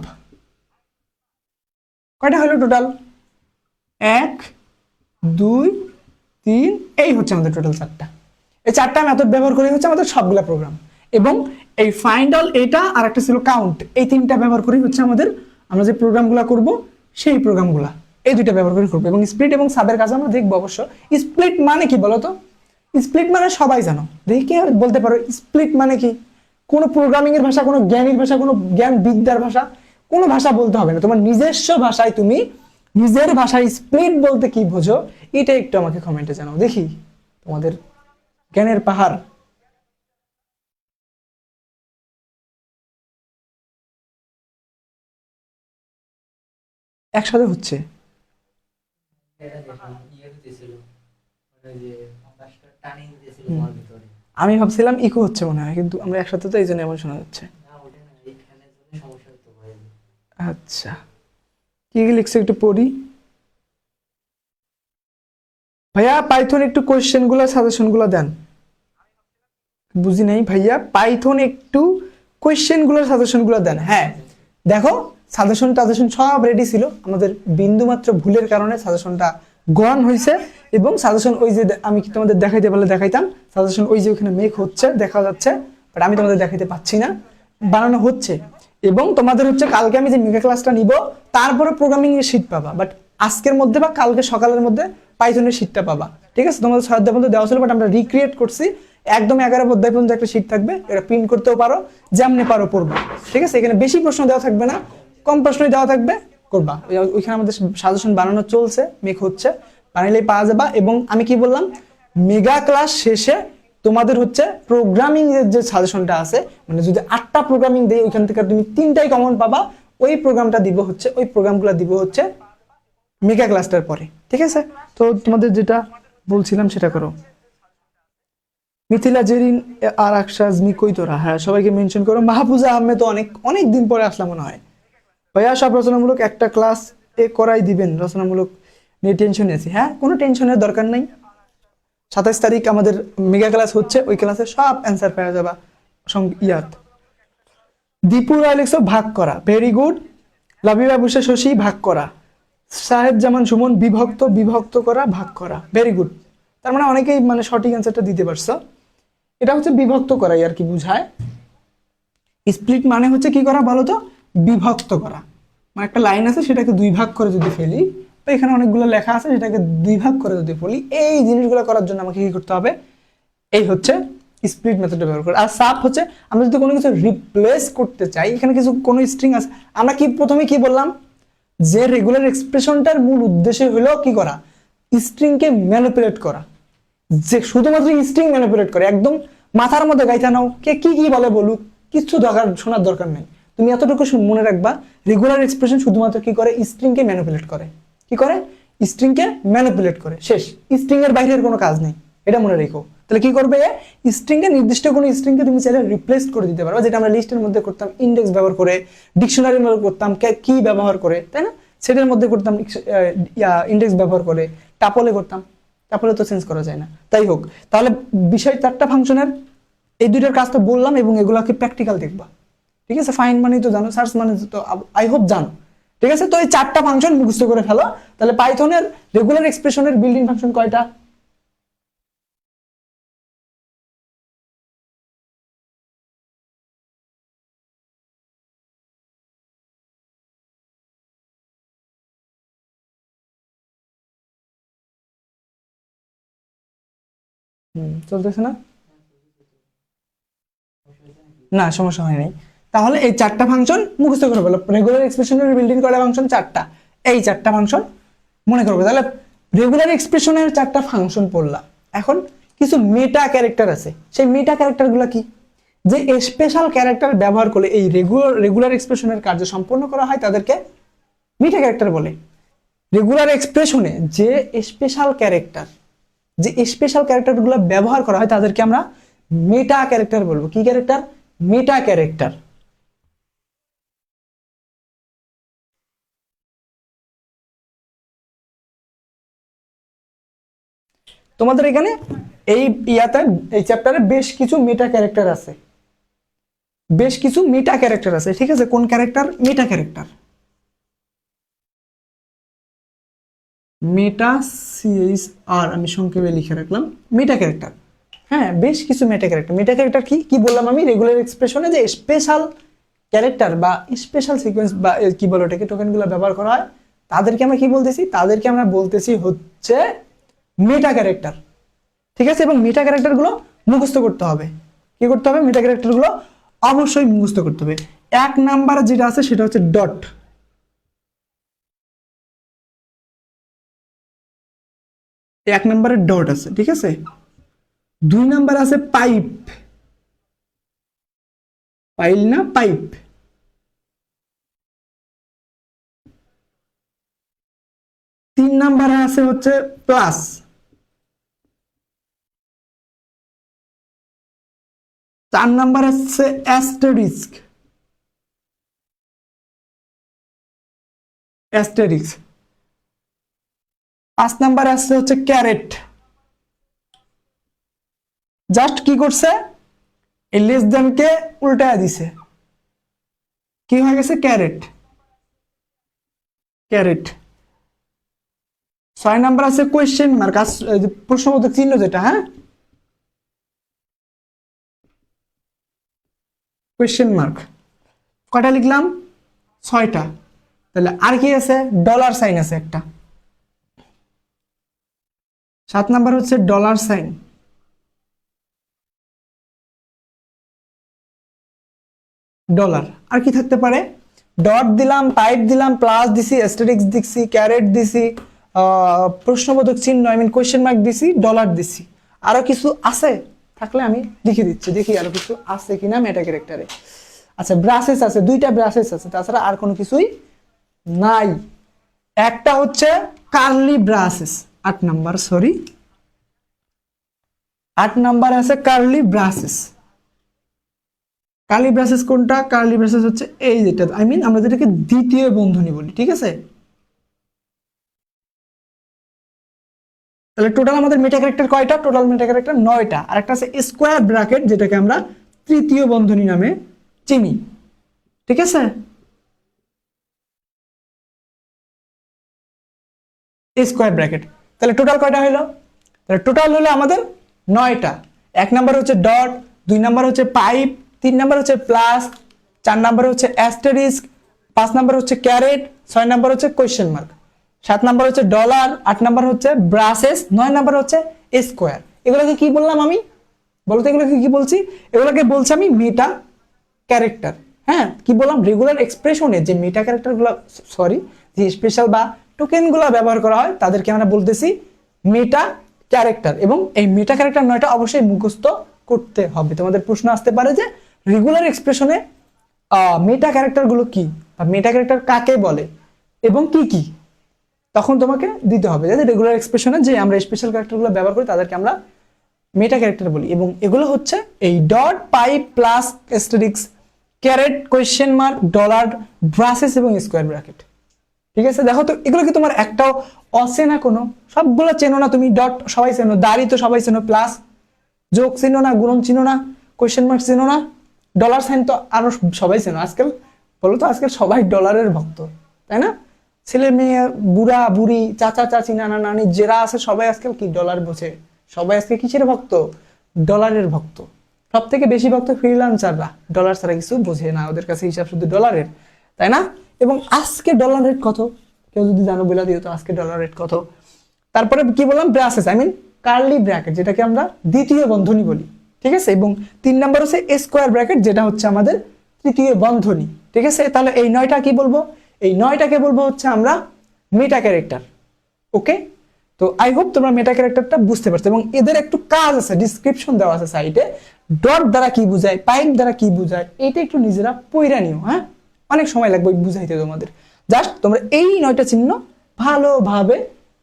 কয়টা হলো টোটাল? 1 2 3, এই হচ্ছে আমাদের টোটাল 4টা। এই 4টা মেথড ব্যবহার করে হচ্ছে আমাদের সবগুলা প্রোগ্রাম। এবং এই ফাইন্ড অল এটা আর একটা ছিল কাউন্ট, এই 3টা ব্যবহার করে হচ্ছে আমাদের, আমরা যে প্রোগ্রামগুলো করব সেই প্রোগ্রামগুলো এই 2টা ব্যবহার করে করবো। এবং স্প্লিট এবং সাবের কাজ আমরা দেখবো অবশ্য। স্প্লিট মানে কি বলো তো? স্প্লিট মানে সবাই জানো, দেখি কে বলতে পারো স্প্লিট মানে কি? কোনো প্রোগ্রামিং এর ভাষা, কোনো জ্ঞানীর ভাষা, কোনো জ্ঞান বিদ্যার ভাষা, কোনো ভাষা বলতে হবে না, তোমার নিজস্ব ভাষায় তুমি নিজের ভাষায় স্প্লিট বলতে কি বোঝো এটা একটু আমাকে কমেন্টে জানাও, দেখি তোমাদের জ্ঞানের পাহাড়। একসাথে হচ্ছে। আমি ভাবছিলাম ইকো হচ্ছে মনে হয়, কিন্তু আমরা একসাথে তো এই জন্য এমন শোনা যাচ্ছে। আচ্ছা, কি কি লিখছে একটু পড়ি। ভাইয়া পাইথন একটু কোয়েশ্চেন গুলা সাজেশন গুলা দেন। বুঝি নাই ভাইয়া, পাইথন একটু কোয়েশ্চেন গুলোর সাজেশন গুলো দেন। হ্যাঁ দেখো, সাজেশন টাজেশন সব রেডি ছিল, আমাদের বিন্দু মাত্র ভুলের কারণে সাজেশনটা গন হয়েছে। এবং সাজেশন ওই যে আমি কি তোমাদের দেখাইতে পারলে দেখাইতাম, সাজেশন ওই যে ওখানে মেক হচ্ছে দেখা যাচ্ছে, বাট আমি তোমাদের দেখাইতে পাচ্ছি না, বানানো হচ্ছে। এবং তোমাদের হচ্ছে কালকে আমি যে মেগা ক্লাসটা নিব, তারপরে প্রোগ্রামিং এর শীট পাবা, বাট আজকের মধ্যে বা কালকে সকালের মধ্যে পাইথনের শীটটা পাবা। ঠিক আছে, তোমাদের 6 অধ্যায় পর্যন্ত দেওয়া ছিল, বাট আমরা রিক্রিয়েট করছি। একদম 11 অধ্যায় পর্যন্ত একটা শীট থাকবে, এটা প্রিন্ট করতেও পারো, যেমনি পারো পড়বা। ঠিক আছে, এখানে বেশি প্রশ্ন দেওয়া থাকবে না, কম প্রশ্নই দেওয়া থাকবে, করবা। ওইখানে আমাদের সাজেশন বানানো চলছে, মেক হচ্ছে, বানাইলেই পাওয়া যাবা। এবং আমি কি বললাম, মেগা ক্লাস শেষে তোমাদের হচ্ছে প্রোগ্রামিং এর যে সাজেশনটা আছে, মানে যদি 8টা প্রোগ্রামিং দেই ওইখান থেকে তুমি 3টাই কমন পাবা, ওই প্রোগ্রামটা দিব হচ্ছে, ওই প্রোগ্রামগুলো দিব হচ্ছে মেগা ক্লাসটার পরে। ঠিক আছে, তো তোমাদের যেটা বলছিলাম সেটা করো। মিথিলা জেরিন আর আকশাজ মিকই তোরা, হ্যাঁ সবাইকে মেনশন করো। মাহফুজা আহমেদ তো অনেক অনেক দিন পরে আসলাম মনে হয়। ভাইয়া সব রচনামূলক একটা ক্লাস এ করাই দিবেন, রচনামূলক নিয়ে টেনশন আছি। হ্যাঁ কোনো টেনশনের দরকার নাই, 27 তারিখ আমাদের মেগা ক্লাস হচ্ছে, ওই ক্লাসে সব অ্যান্সার পাওয়া যাবা ইয়াত। দীপুর আলেক্সো ভাগ করা, ভেরি গুড। লাবিবা বুসা শশী ভাগ করা, সাহেব জামান সুমন বিভক্ত, বিভক্ত করা, ভাগ করা, ভেরি গুড। তার মানে অনেকেই মানে সঠিক অ্যান্সারটা দিতে পারছো। এটা হচ্ছে বিভক্ত করাই আর কি বুঝায়। স্প্লিট মানে হচ্ছে কি করা বলো তো? বিভক্ত করা। মানে একটা লাইন আছে সেটাকে 2 ভাগ করে যদি ফেলি, তো এখানে অনেকগুলো লেখা আছে সেটাকে 2 ভাগ করে যদি ফেলি, এই জিনিসগুলো করার জন্য আমাকে কি করতে হবে? এই হচ্ছে স্প্লিট মেথডটা ব্যবহার করে। আর সাব হচ্ছে আমরা যদি কোনো কিছু রিপ্লেস করতে চাই, এখানে কিছু কোনো স্ট্রিং আছে, আমরা কি প্রথমে কি বললাম যে রেগুলার এক্সপ্রেশনটার মূল উদ্দেশ্য হলো কি করা? স্ট্রিংকে ম্যানিপুলেট করা, যে শুধুমাত্র স্ট্রিং ম্যানিপুলেট করে, একদম মাথার মধ্যে গাইথা নাও, কে কি কি বলে বলুক, কিছু দরকার শোনার দরকার নেই। তুমি এতটুকু মনে রাখবা, রেগুলার এক্সপ্রেশন শুধুমাত্র কি করে? স্ট্রিংকে ম্যানিপুলেট করে। কি করে? স্ট্রিংকে ম্যানিপুলেট করে, শেষ। স্ট্রিং এর বাইরের কোনো কাজ নেই, এটা মনে রেখো। তাহলে কি করবে? স্ট্রিং এ নির্দিষ্ট কোনো স্ট্রিংকে তুমি চাইলে রিপ্লেস করে দিতে পারবে, যেটা আমরা লিস্টের মধ্যে করতাম ইন্ডেক্স ব্যবহার করে, ডিকশনারির মধ্যে করতাম কি ব্যবহার করে, তাই না? সেটার মধ্যে করতাম ইন্ডেক্স ব্যবহার করে, টাপলে করতাম, তারপরে তো চেঞ্জ করা যায় না। তাই হোক, তাহলে বিষয় 4টা ফাংশনের এই 2টার কাজ তো বললাম, এবং এগুলাকে প্র্যাকটিক্যাল দেখবা। ঠিক আছে, ফাইন্ড মানে তো জানো, সার্চ মানে তো আই হোপ জানো। ঠিক আছে, তো এই 4টা ফাংশন মুখস্থ করে ফেলো। তাহলে পাইথনের রেগুলার এক্সপ্রেশনের বিল্ডিং ফাংশন কয়টা? চলতেছে না? না সমস্যা হয় নাই। তাহলে এই 4টা ফাংশন মুখস্থ করে ফেলো। রেগুলার এক্সপ্রেশনের বিল্ডিং করা ফাংশন 4টা, এই 4টা ফাংশন মনে করবে। তাহলে রেগুলার এক্সপ্রেশনের 4টা ফাংশন পড়লাম। এখন কিছু মেটা ক্যারেক্টার আছে, সেই মেটা ক্যারেক্টার গুলা কি? যে স্পেশাল ক্যারেক্টার ব্যবহার করে এই রেগুলার এক্সপ্রেশনের কার্য সম্পন্ন করা হয় তাদেরকে মেটা ক্যারেক্টার বলে। রেগুলার এক্সপ্রেশনে যে স্পেশাল ক্যারেক্টার, যে স্পেশাল ক্যারেক্টারগুলো ব্যবহার করা হয় তাদেরকে আমরা মেটা ক্যারেক্টার বলবো। কি ক্যারেক্টার? মেটা ক্যারেক্টার। তোমাদের এখানে এই ইয়াতে এই চ্যাপ্টারে বেশ কিছু মেটা ক্যারেক্টার আছে, বেশ কিছু মেটা ক্যারেক্টার আছে, ঠিক আছে? কোন ক্যারেক্টার? মেটা ক্যারেক্টার, মেটা সিএইচ আর আমি সংক্ষেপে লিখে রাখলাম মেটা ক্যারেক্টার। হ্যাঁ, বেশ কিছু মেটা ক্যারেক্টার। মেটা ক্যারেক্টার কি কি বললাম আমি? রেগুলার এক্সপ্রেশনে যে স্পেশাল ক্যারেক্টার বা স্পেশাল সিকোয়েন্স বা কি বলো এটাকে, টোকেনগুলো ব্যবহার করা হয়, তাদেরকে আমরা কি বলতেছি? তাদেরকে আমরা বলতেছি হচ্ছে মেটা ক্যারেক্টার, ঠিক আছে? এবং মেটা ক্যারেক্টারগুলো মুখস্থ করতে হবে। কি করতে হবে? মেটা ক্যারেক্টারগুলো অবশ্যই মুখস্থ করতে হবে। এক নাম্বার যেটা আছে সেটা হচ্ছে ডট, এক নম্বরে ডট আছে, ঠিক আছে? দুই নাম্বার আছে পাইপ, পাইল না পাইপ। তিন নাম্বারে আছে হচ্ছে প্লাস। চার নাম্বার আছে অ্যাস্টেরিস্ক, অ্যাস্টেরিক্স। পাঁচ নাম্বার আছে হচ্ছে ক্যারেট। জাস্ট কি করছে? এই লেস দেন কে উল্টায় দিছে, কি হয়ে গেছে? Caret, caret. ছয় নাম্বার আছে কোয়েশ্চেন মার্ক, প্রশ্নবোধক চিহ্ন যেটা, হ্যাঁ, কোয়েশ্চেন মার্ক। কয়টা লিখলাম? ছয়টা। তাহলে আর কি আছে? ডলার সাইন আছে একটা। সাত নাম্বার হচ্ছে ডলার সাইন। ডলার। আর কি থাকতে পারে? ডট দিলাম, পাইপ দিলাম, প্লাস দিছি, অ্যাস্টেরিক্স দিছি, ক্যারেট দিছি, প্রশ্নবোধক চিহ্ন আই মিন কোয়েশ্চেন মার্ক দিছি, ডলার দিছি। আরো কিছু আছে থাকলে আমি লিখে দিচ্ছি, দেখি আরো কিছু আছে কিনা মেটা ক্যারেক্টারে। আচ্ছা, ব্রাসেস আছে, দুইটা ব্রাসেস আছে, তাছাড়া আর কোনো কিছুই নাই। একটা হচ্ছে কার্লি ব্রাসেস, 8 নাম্বার, সরি 8 নাম্বার আছে কার্লি ব্রাসেস। কার্লি ব্রাসেস কোনটা? কার্লি ব্রাসেস হচ্ছে এই যেটা, আই মিন আমরা যেটাকে দ্বিতীয় বন্ধনী বলি, ঠিক আছে? তাহলে টোটাল আমাদের মেটা ক্যারেক্টার কয়টা? টোটাল মেটা ক্যারেক্টার 9টা। আর একটা আছে স্কোয়ার ব্র্যাকেট, যেটাকে আমরা তৃতীয় বন্ধনী নামে চিনি, ঠিক আছে? Square bracket. তাহলে টোটাল কয়টা হলো? তাহলে টোটাল হলো আমাদের 9টা। এক নাম্বার হচ্ছে ডট, দুই নাম্বার হচ্ছে পাইপ, তিন নাম্বার হচ্ছে প্লাস, চার নাম্বার হচ্ছে অ্যাস্টেরিস্ক, পাঁচ নাম্বার হচ্ছে ক্যারেট, ছয় নাম্বার হচ্ছে কোয়েশ্চেন মার্ক, সাত নাম্বার হচ্ছে ডলার, আট নাম্বার হচ্ছে ব্রাসেস, নয় নাম্বার হচ্ছে স্কোয়ার। এগুলোকে কি বললাম আমি? বলতে এগুলোকে কি বলছি? এগুলোকে বলছি আমি মেটা ক্যারেক্টার। হ্যাঁ, কি বললাম? রেগুলার এক্সপ্রেশনে যে মেটা ক্যারেক্টারগুলো, সরি, যে স্পেশাল বা টোকেনগুলো ব্যবহার করা হয় তাদেরকে আমরা বলতেছি মেটা ক্যারেক্টার। এবং এই মেটা ক্যারেক্টার 9টা অবশ্যই মুখস্থ করতে হবে। তোমাদের প্রশ্ন আসতে পারে যে রেগুলার এক্সপ্রেশনে মেটা ক্যারেক্টারগুলো কি, বা মেটা ক্যারেক্টার কাকে বলে এবং কি কি, তখন তোমাকে দিতে হবে যে রেগুলার এক্সপ্রেশনে যে আমরা স্পেশাল ক্যারেক্টারগুলো ব্যবহার করি তাদেরকে আমরা মেটা ক্যারেক্টার বলি। এবং এগুলো হচ্ছে এই dot, pipe, plus, asterisks, caret, question mark, dollar, braces এবং স্কোয়ার ব্র্যাকেট, ঠিক আছে? দেখো তো এগুলো কি তোমার একটাও অচেনা কোনো? সবগুলো চেনো না তুমি? ডট সবাই চেনো, দাড়ি তো সবাই চেনো, প্লাস যোগ চিনো না, গুণন চিনো না, কোয়েশ্চেন মার্ক চিনো না, ডলার সাইন তো আরো সবাই চেনো। আজকাল বলো তো, আজকাল সবাই ডলারের ভক্ত, তাই না? ছেলে মেয়ে, বুড়া বুড়ি, চাচা চাচি, নানা নানি, যারা আছে সবাই আজকাল কি ডলার বোঝে। সবাই আজকে কিসের ভক্ত? ডলারের ভক্ত। সব থেকে বেশি ভক্ত ফ্রিল্যান্সাররা, ডলার ছাড়া কিছু বোঝে না, ওদের কাছে হিসাব শুধু ডলারের, তাই না? এবং আজকে ডলার রেট কত? কেউ যদি জানো বলে দিও তো আজকে ডলার রেট কত। তারপরে কি বললাম? ব্রাসেস, আই মিন কার্লি ব্র্যাকেট, যেটাকে আমরা দ্বিতীয় বন্ধনী বলি, ঠিক আছে? এবং তিন নাম্বার হচ্ছে স্কোয়ার ব্র্যাকেট, যেটা হচ্ছে আমাদের তৃতীয় বন্ধনী, ঠিক আছে? তাহলে এই 9টা কি বলবো? এই 9টাকে বলবো হচ্ছে আমরা মেটা ক্যারেক্টার। ওকে, তো আই হোপ তোমরা মেটা ক্যারেক্টারটা বুঝতে পারছো। এবং এদের একটু কাজ আছে, ডিসক্রিপশন দেওয়া আছে সাইটে, ডট দ্বারা কি বুঝায়, পাইপ দ্বারা কি বুঝায়, এটা একটু নিজেরা পইরা নিও। হ্যাঁ, অনেক সময় লাগবে বুঝাইতে তোমাদের। জাস্ট তোমরা এই 9টা চিহ্ন ভালোভাবে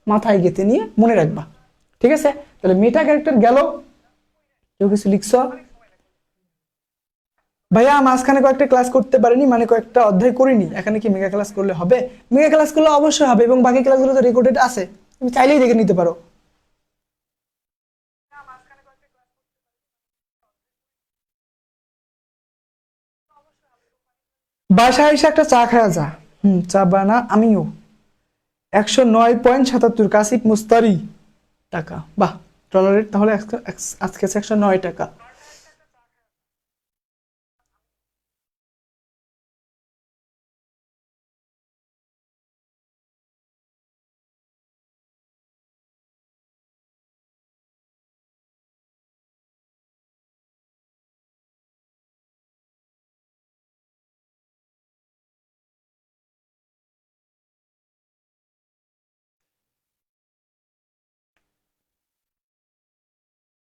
মাথায় গেঁথে নিয়ে মনে রাখবা, ঠিক আছে? তাহলে মেটা ক্যারেক্টার গেল। কেউ কিছু লিখছ? ভাইয়া মাঝখানে কয়েকটা ক্লাস করতে পারিনি, মানে কয়েকটা অধ্যায় করিনি, এখানে কি মেগা ক্লাস করলে হবে? মেগা ক্লাস করলে অবশ্যই হবে, এবং বাকি ক্লাসগুলো তো রেকর্ডেড আছে, তুমি চাইলেই দেখে নিতে পারো। বাসায় এসে একটা চা খাওয়া যা। চা বানা আমিও। 109.77 কাসিফ মুস্তারি টাকা। বাহ, ডলার রেট তাহলে আজকে আছে 109 টাকা।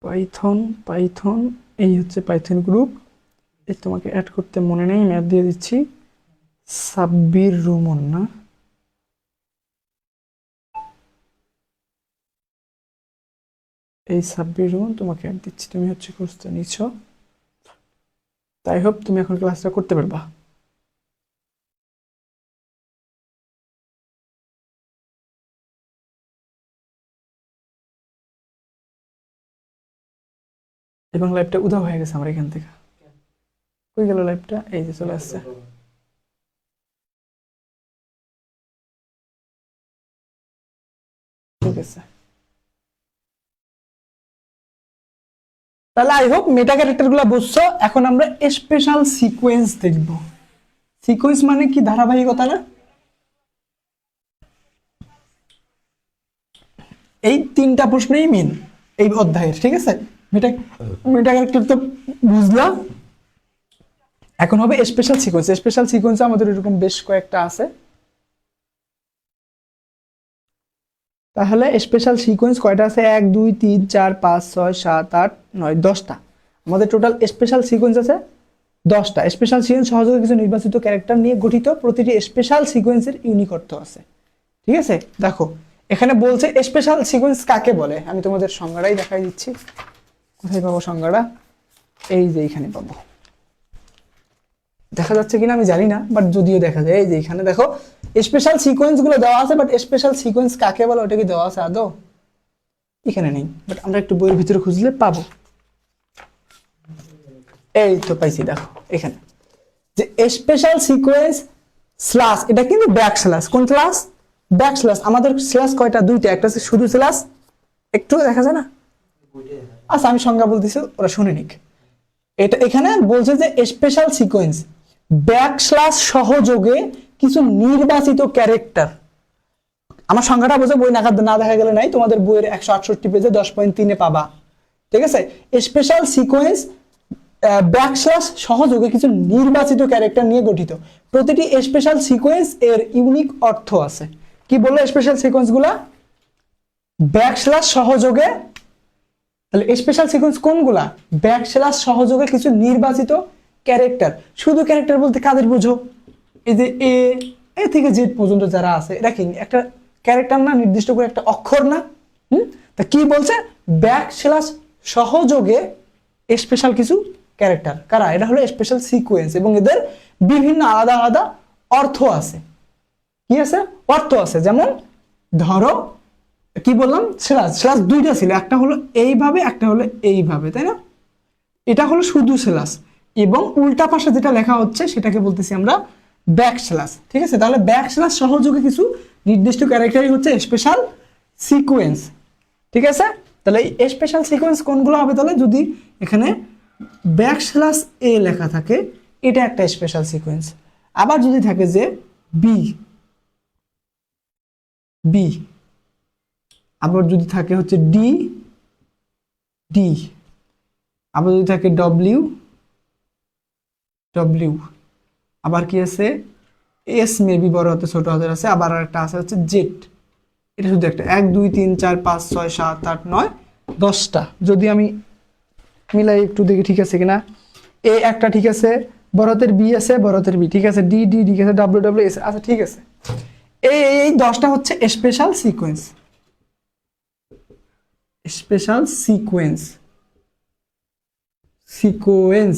পাইথন, পাইথন, এই হচ্ছে পাইথন গ্রুপ। এই তোমাকে অ্যাড করতে মনে নেই, ম্যাথ দিয়ে দিচ্ছি। সাব্বির রুমন না, এই সাব্বির রুমন তোমাকে অ্যাড দিচ্ছি। তুমি হচ্ছে কোর্সটা নিচ্ছ, তাই হোপ তুমি এখন ক্লাসটা করতে পারবা। এবং লাইভটা উধাও হয়ে গেছে আমার এখান থেকে। কই গেল লাইভটা? এই যে চলে আসছে। ঠিক আছে, তাহলে আই হোপ মেটা ক্যারেক্টার গুলো বুঝছো। এখন আমরা স্পেশাল সিকোয়েন্স দেখব। সিকোয়েন্স মানে কি? ধারাবাহিকতা না? এই তিনটা প্রশ্নই মেন এই অধ্যায়ের, ঠিক আছে? মেটা মেটা ক্যারেক্টার তো বুঝলা। এখন হবে স্পেশাল সিকোয়েন্স। স্পেশাল সিকোয়েন্স আমাদের এরকম বেশ কয়েকটা আছে। তাহলে স্পেশাল সিকোয়েন্স কয়টা আছে? 1 2 3 4 5 6 7 8 9 10টা। আমাদের টোটাল স্পেশাল সিকোয়েন্স আছে 10টা। স্পেশাল সিকোয়েন্স সহযোগে কিছু নির্বাচিত ক্যারেক্টার নিয়ে গঠিত। প্রতিটি স্পেশাল সিকোয়েন্সের ইউনিক অর্থ আছে। ঠিক আছে, দেখো এখানে বলছে স্পেশাল সিকোয়েন্স কাকে বলে। আমি তোমাদের সংজ্ঞাটাই দেখাই দিচ্ছি। কোথায় পাবো সংজ্ঞাটা? এই যে এইখানে পাবো। দেখা যাচ্ছে কিনা আমি জানি না, বাট যদিও দেখা যায়, এই যে এখানে দেখো স্পেশাল সিকোয়েন্স গুলো দেওয়া আছে, বাট স্পেশাল সিকোয়েন্স কাকে বলে ওটা কি দেওয়া আছে আদৌ? এখানে নেই, বাট আমরা একটু বইয়ের ভিতরে খুঁজলে পাবো। এই তো পাইছি, দেখো এখানে যে স্পেশাল সিকোয়েন্স স্ল্যাশ, এটা কিন্তু ব্যাক স্ল্যাশ। কোন স্ল্যাশ? Back slash. আমাদের স্ল্যাশ কয়টা? দুইটা। একটা হচ্ছে শুধু স্ল্যাশ, একটু দেখা যায় না? আচ্ছা আমি সংজ্ঞা বলতেছি, ওরা শুনে নিক। এটা এখানে বলছে যে স্পেশাল সিকোয়েন্স ব্যাক স্ল্যাশ সহযোগে কিছু নির্বাচিত ক্যারেক্টার। আমার সংখ্যাটা বোঝে, বই না দেখা গেলে নাই, তোমাদের বইয়ের 168 পেজে 10.3 পাবা। ঠিক আছে, স্পেশাল সিকোয়েন্স ব্যাকস্ল্যাশ সহযোগে কিছু নির্বাচিত ক্যারেক্টার নিয়ে গঠিত। প্রতিটি স্পেশাল সিকোয়েন্স এর ইউনিক অর্থ আছে। কি বললো স্পেশাল সিকোয়েন্স গুলা? ব্যাকস্ল্যাশ সহযোগে। তাহলে স্পেশাল সিকোয়েন্স কোনগুলা? ব্যাকস্ল্যাশ সহযোগে কিছু নির্বাচিত ক্যারেক্টার। শুধু ক্যারেক্টার বলতে কাদের বুঝো? এই যে এ থেকে জেড পর্যন্ত যারা আছে, এটা কি একটা ক্যারেক্টার না? নির্দিষ্ট করে একটা অক্ষর না? তা কি বলছে? ব্যাকস্ল্যাশ সহযোগে স্পেশাল কিছু ক্যারেক্টার। কারা? এটা হলো স্পেশাল সিকোয়েন্স, এবং এদের বিভিন্ন আলাদা আলাদা অর্থ আছে। কি আছে? অর্থ আছে। যেমন ধরো কি বললাম, স্ল্যাশ। স্ল্যাশ দুইটা ছিল, একটা হলো এইভাবে, একটা হলো এইভাবে, তাই না? এটা হলো শুধু স্ল্যাশ, এবং উল্টা পাশে যেটা লেখা হচ্ছে সেটাকে বলতেছি আমরা ব্যাক স্ল্যাশ। ঠিক আছে, তাহলে ব্যাক স্ল্যাশ সহযোগে কিছু নির্দিষ্ট ক্যারেক্টারই হচ্ছে স্পেশাল সিকোয়েন্স। ঠিক আছে, তাহলে এই স্পেশাল সিকোয়েন্স কোনগুলো হবে? তাহলে যদি এখানে ব্যাক স্ল্যাশ এ লেখা থাকে, এটা একটা স্পেশাল সিকোয়েন্স। আবার যদি থাকে যে বি বি, আবার যদি থাকে হচ্ছে ডি ডি, আবার যদি থাকে ডব্লিউ ডব্লিউ, আবার কি আছে এস, মেবি বড় হাতে ছোট হাতের আছে, আবার একটা আছে হচ্ছে জেড। এটা শুধু একটা। 1 2 3 4 5 6 7 8 9 10টা। যদি আমি মিলাই একটু দেখি ঠিক আছে কিনা। এ একটা ঠিক আছে, বড় হাতের বি আছে, বড় হাতের বি ঠিক আছে, ডি ডি ঠিক আছে, ডাব্লিউ ডাব্লিউ এস আচ্ছা ঠিক আছে। এই 10টা হচ্ছে special sequence. Special sequence sequence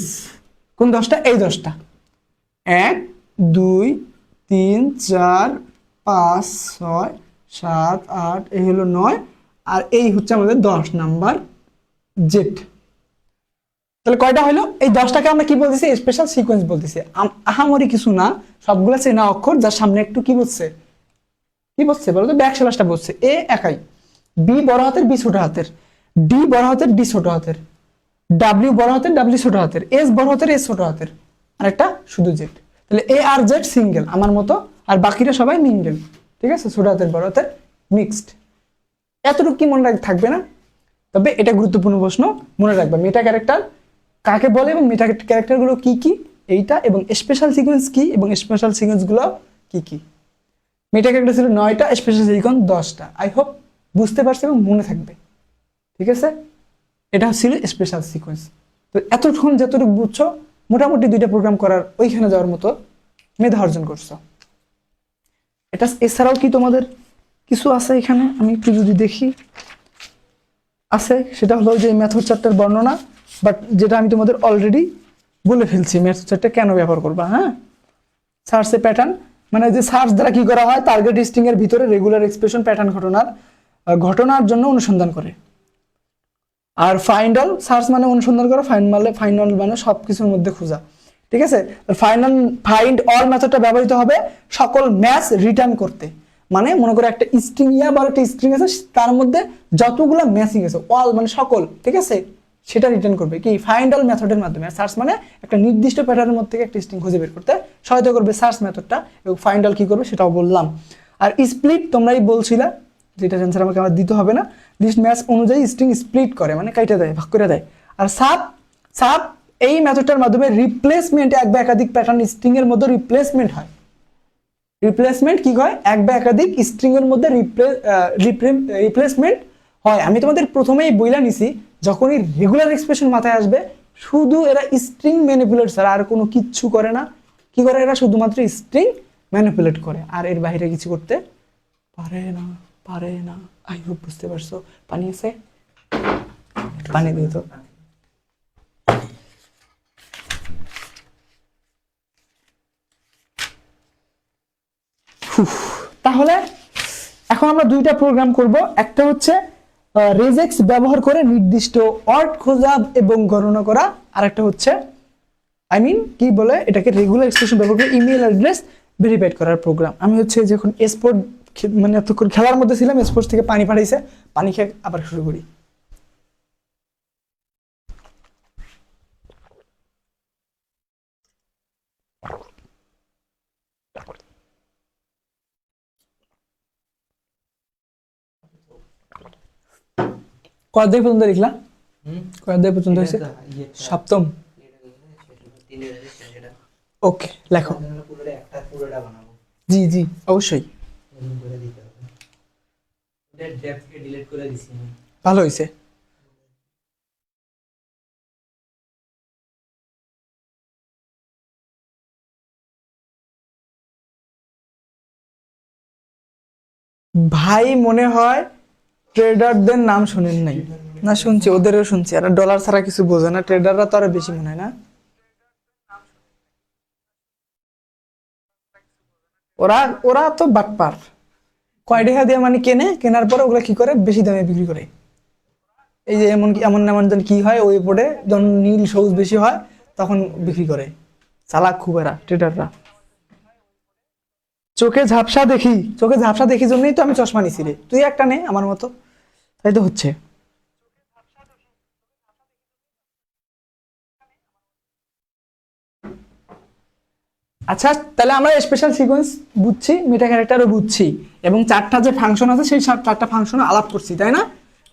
কোন 10টা? এই 10টা। 1 2 3 4 5 6 7 8, এই হলো 9, আর এই হচ্ছে আমাদের 10 নাম্বার জেড। তাহলে কয়টা হলো? এই 10টাকে আমরা কি বলতেছি? স্পেশাল সিকোয়েন্স বলতেছি। আহামরি কিছু না, সবগুলো চেনা অক্ষর, যার সামনে একটু কি বলছে, কি বলছে বলো তো, ব্যাকস্ল্যাশটা বলছে। এ একাই, বি বড় হাতের বি ছোট হাতের, ডি বড় হাতের ডি ছোট হাতের, ডাব্লিউ বড় হাতের ডাব্লিউ ছোট হাতের, এস বড় হাতের এস ছোট হাতের, আর একটা শুধু জেড। তাহলে এ আর জেড সিঙ্গেল আমার মতো, আর বাকিরা সবাই মিঙ্গেল। ঠিক আছে, ছোট হাতের বড় হাতের মিক্সড। এতটুকু কি মনে থাকবে না? তবে এটা গুরুত্বপূর্ণ প্রশ্ন, মনে রাখবে মেটা ক্যারেক্টার কাকে বলে এবং মেটা ক্যারেক্টার গুলো কি কি, এইটা, এবং স্পেশাল সিকোয়েন্স কি এবং স্পেশাল সিকোয়েন্স গুলো কি কি। মেটা ক্যারেক্টার ছিল 9টা, স্পেশাল সিকোয়েন্স 10টা। আই হোপ বুঝতে পারছি এবং মনে থাকবে। ঠিক আছে, এটা ছিল স্পেশাল সিকোয়েন্স। তো এতক্ষণ যতটুকু বুঝছো, মোটামুটি 2টা প্রোগ্রাম করার ওইখানে যাওয়ার মতো মেধা অর্জন করছো। এটা এছাড়াও কি তোমাদের কিছু আছে এখানে? আমি একটু যদি দেখি, আছে, সেটা হলো যে মেথড চার্টের বর্ণনা, বাট যেটা আমি তোমাদের অলরেডি বলে ফেলছি মেথড চার্টটা কেন ব্যবহার করবা। হ্যাঁ, সার্চে প্যাটার্ন, মানে যে সার্চ দ্বারা কি করা হয়, টার্গেট স্ট্রিং এর ভিতরে রেগুলার এক্সপ্রেশন প্যাটার্ন ঘটনার জন্য অনুসন্ধান করে। আর ফাইন্ড অল, সার্চ মানে অনুসন্ধান করা, ফাইন্ড অল মানে সবকিছুর মধ্যে খোঁজা। ঠিক আছে, ফাইন্ড অল মেথডটা ব্যবহৃত হবে সকল ম্যাচ রিটার্ন করতে। মানে মনে করো একটা স্ট্রিং বা একটা স্ট্রিং আছে, তার মধ্যে যতগুলো ম্যাচিং আছে, অল মানে সকল, ঠিক আছে, সেটা রিটার্ন করবে কি ফাইন্ড অল মেথডের মাধ্যমে। সার্চ মানে একটা নির্দিষ্ট প্যাটার্নের মধ্যে থেকে একটা স্ট্রিং খুঁজে বের করতে সহায়তা করবে সার্চ মেথডটা, এবং ফাইন্ড অল কি করবে সেটাও বললাম। আর স্প্লিট তোমরাই বলছিলা, যেটা অ্যান্সার আমাকে আবার দিতে হবে না, লিস্ট ম্যাচ অনুযায়ী স্ট্রিং স্প্লিট করে, মানে কাইটা দেয়, ভাগ করে দেয়। আর সাব এই মেথডটার মাধ্যমে রিপ্লেসমেন্ট, এক বা একাধিক প্যাটার্ন স্ট্রিং এর মধ্যে রিপ্লেসমেন্ট হয়। রিপ্লেসমেন্ট কি হয়? এক বা একাধিক স্ট্রিং এর মধ্যে রিপ্লেসমেন্ট হয়। আমি তোমাদের প্রথমেই বইলা নিছি, যখনই রেগুলার এক্সপ্রেশন মাথায় আসবে, শুধু এরা স্ট্রিং ম্যানিপুলেট ছাড়া আর কোনো কিচ্ছু করে না। কি করে? এরা শুধুমাত্র স্ট্রিং ম্যানিপুলেট করে, আর এর বাইরে কিছু করতে পারে না, পারে না। আই হোপ বুঝতে পারছো। পানি আছে? পানি দিই তো। তাহলে এখন আমরা 2টা প্রোগ্রাম করব। একটা হচ্ছে রেজেক্স ব্যবহার করে নির্দিষ্ট ওয়ার্ড খোঁজা এবং গণনা করা, আর একটা হচ্ছে কি বলে এটাকে, রেগুলার এক্সপ্রেশন ব্যবহার করে ইমেল অ্যাড্রেস ভেরিফাইড করার প্রোগ্রাম। আমি হচ্ছে যখন স্পোর্ট মানে এতক্ষণ খেলার মধ্যে ছিলাম, স্পোর্টস থেকে পানি পাঠাইছে, পানি খেয়ে আবার শুরু করি। কয়দিন পর্যন্ত লিখলা? কয়দিন পর্যন্ত হয়েছে? সপ্তম। ওকে, লেখো। জি জি, অবশ্যই। ভালো হয়েছে। ভাই মনে হয় ট্রেডারদের নাম শুনেন নাই। না শুনছি, ওদেরও শুনছি। আর ডলার ছাড়া কিছু বোঝে না, ট্রেডাররা তো আরো বেশি মনে হয় না। ওরা ওরা তো বাটপার। কয় টাকা দিয়ে মানে কেনার পরে ওগুলা কি করে, বেশি দামে বিক্রি করে। এই যে এমন কি এমন এমন যেন কি হয়, ওই বোর্ডে যখন নীল সবুজ বেশি হয় তখন বিক্রি করে। চালাক খুব এরা, ট্রেডাররা। চোখে ঝাপসা দেখি জন্যই তো আমি চশমা নিছি রে। তুই একটা নে আমার মতো, তাই তো হচ্ছে। আচ্ছা, তাহলে আমরা স্পেশাল সিকোয়েন্স বুঝছি, মেটা ক্যারেক্টারও বুঝছি, এবং 4টা যে ফাংশন আছে সেই 4টা ফাংশন আলাপ করছি, তাই না?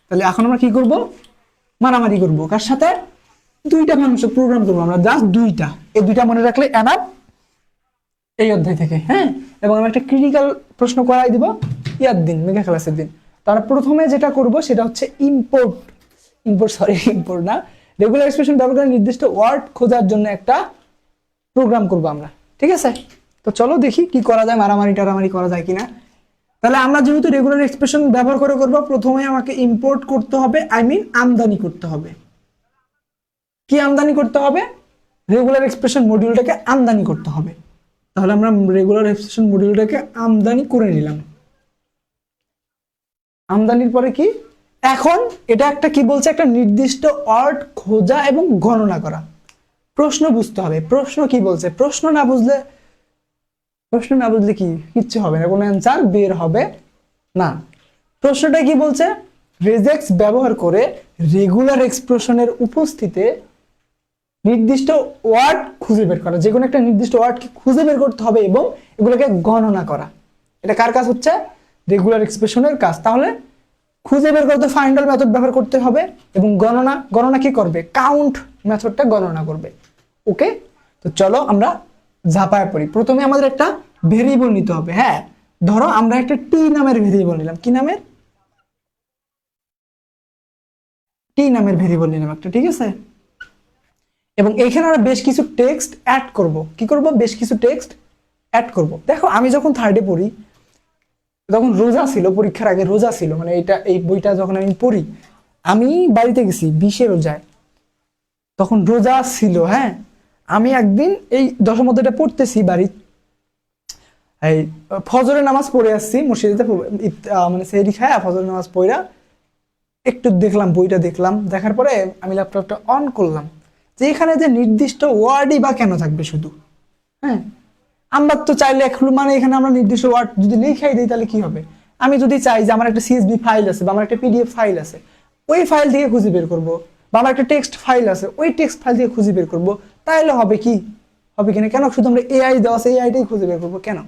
তাহলে এখন আমরা কি করব? মারামারি করব কার সাথে? 2টা ফাংশন প্রোগ্রাম করবো আমরা, জাস্ট 2টা। এই 2টা মনে রাখলে এনাফ এই অধ্যায় থেকে। হ্যাঁ, এবং আমি একটা ক্রিটিক্যাল প্রশ্ন করাই দিব ইয়ার দিন, মেগা ক্লাসের দিন। তার প্রথমে যেটা করব সেটা হচ্ছে ইম্পোর্ট না, রেগুলার এক্সপ্রেশন ব্যবহার করে নির্দিষ্ট ওয়ার্ড খোঁজার জন্য একটা প্রোগ্রাম করব আমরা। ঠিক আছে, তো চলো দেখি কি করা যায়, মারামারি টারামারি করা যায় কিনা। তাহলে আমরা যেহেতু রেগুলার এক্সপ্রেশন ব্যবহার করে করব, প্রথমে আমাকে ইম্পোর্ট করতে হবে, আমদানি করতে হবে। কি আমদানি করতে হবে? রেগুলার এক্সপ্রেশন মডিউলটাকে আমদানি করতে হবে। তাহলে আমরা রেগুলার এক্সপ্রেশন মডিউলটাকে আমদানি করে নিলাম। আমদানির পরে কি? এখন এটা একটা কি বলছে, একটা নির্দিষ্ট ওয়ার্ড খোঁজা এবং গণনা করা। প্রশ্ন বুঝতে হবে, প্রশ্ন কি বলছে, প্রশ্ন না বুঝলে কি কিচ্ছু হবে না, কোনো অ্যান্সার বের হবে না। প্রশ্নটা কি বলছে, রেজেক্স ব্যবহার করে রেগুলার এক্সপ্রেশনের উপস্থিতিতে নির্দিষ্ট ওয়ার্ড খুঁজে বের করা, যে কোনো একটা নির্দিষ্ট ওয়ার্ডকে খুঁজে বের করতে হবে এবং এগুলোকে গণনা করা। এটা কার কাজ হচ্ছে, রেগুলার এক্সপ্রেশনের কাজ। তাহলে খুঁজে বের করতে ফাইন্ডাল মেথড ব্যবহার করতে হবে এবং গণনা কি করবে, কাউন্ট মেথডটা গণনা করবে। ওকে, তো চলো আমরা ঝাঁপায় পড়ি। প্রথমে আমাদের একটা ভেরিয়েবল নিতে হবে। হ্যাঁ, ধরো আমরা একটা টি নামের ভেরিয়েবল নিলাম। কি নামের, টি নামের ভেরিয়েবল নিলাম একটা, ঠিক আছে। এবং এখানে আমরা বেশ কিছু টেক্সট অ্যাড করব। কি করব, বেশ কিছু টেক্সট অ্যাড করব। দেখো আমি যখন থার্ডে পড়ি তখন রোজা ছিল, পরীক্ষার আগে রোজা ছিল, মানে এই বইটা যখন আমি পড়ি, আমি বাড়িতে গেছি 20-এ রোজায়, তখন রোজা ছিল। হ্যাঁ, আমি একদিন এই দশম অধ্যায়টা পড়তেছি বাড়ি, এই ফজরের নামাজ পড়ে আসছি মসজিদে, মানে সেহরি খায় ফজরের নামাজ পড়া একটু দেখলাম, বইটা দেখলাম, দেখার পরে আমি ল্যাপটপটা অন করলাম, যে এখানে যে নির্দিষ্ট ওয়ার্ডই বা কেন থাকবে শুধু। হ্যাঁ, আমরা তো চাইলে এখন মানে এখানে আমরা নির্দিষ্ট ওয়ার্ড যদি লিখাই দিই তাহলে কি হবে, আমি যদি চাই যে আমার একটা সিএসভি ফাইল আছে বা আমার একটা পিডিএফ ফাইল আছে, ওই ফাইল থেকে খুঁজে বের করব, বা আমার একটা টেক্সট ফাইল আছে, ওই টেক্সট ফাইল থেকে খুঁজে বের করব, তাহলে হবে কি, হবে কিনা, কেন শুধু আমরা এআই দেওয়া আছে এআইটাই খুঁজে বের করবো কেন?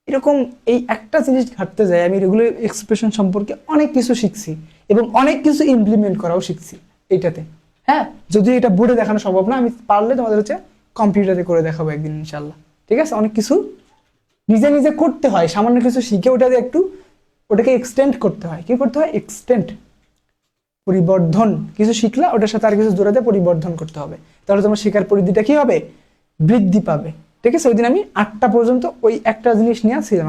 এরকম এই একটা জিনিস ঘাটতে যায়, আমি রেগুলার এক্সপ্রেশন সম্পর্কে অনেক কিছু শিখছি এবং অনেক কিছু ইমপ্লিমেন্ট করাও শিখছি এইটাতে। হ্যাঁ, যদি এটা বোর্ডে দেখানো সম্ভব না, আমি পারলে তোমাদের হচ্ছে কম্পিউটারে করে দেখাবো একদিন ইনশাল্লাহ। ঠিক আছে, অনেক কিছু নিজে নিজে করতে হয়, সামান্য কিছু শিখে ওটাকে এক্সটেন্ড করতে হয়। কি করতে হয়, এক্সটেন্ড, পরিবর্ধন। কিছু শিখলা ওটার সাথে আর কিছু জোড়াতে পরিবর্ধন করতে হবে, তাহলে তোমার শেখার পরিধিটা কি হবে, বৃদ্ধি পাবে। ঠিক আছে, ওই দিন আমি 8টা পর্যন্ত ওই একটা জিনিস নিয়ে ছিলাম,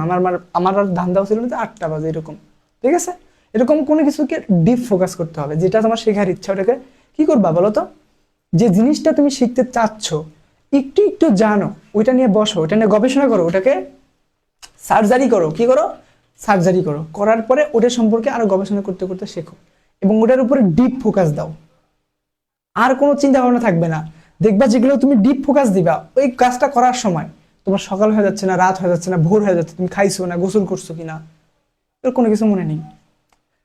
আমার আর ধান্দাও ছিল না 8টা বাজে এরকম। ঠিক আছে, এরকম কোনো কিছুকে ডিপ ফোকাস করতে হবে, যেটা তোমার শেখার ইচ্ছা ওটাকে কি করবা বলো তো, যে জিনিসটা তুমি শিখতে চাচ্ছ একটু একটু জানো, ওইটা নিয়ে বসো, ওইটা নিয়ে গবেষণা করো, ওটাকে সার্জারি করো। কি করো, সার্জারি করো, করার পরে ওটা সম্পর্কে আরো গবেষণা করতে করতে শেখো এবং ওটার উপরে ডিপ ফোকাস দাও। আর কোনো চিন্তা ভাবনা থাকবে না। দেখবা যেগুলো তুমি ডিপ ফোকাস দিবা, ওই কাজটা করার সময় তোমার সকাল হয়ে যাচ্ছে না, রাত হয়ে যাচ্ছে না, ভোর হয়ে যাচ্ছে, তুমি খাইছো না, গোসল করছো কিনা, এর কোনো কিছু মনে নেই।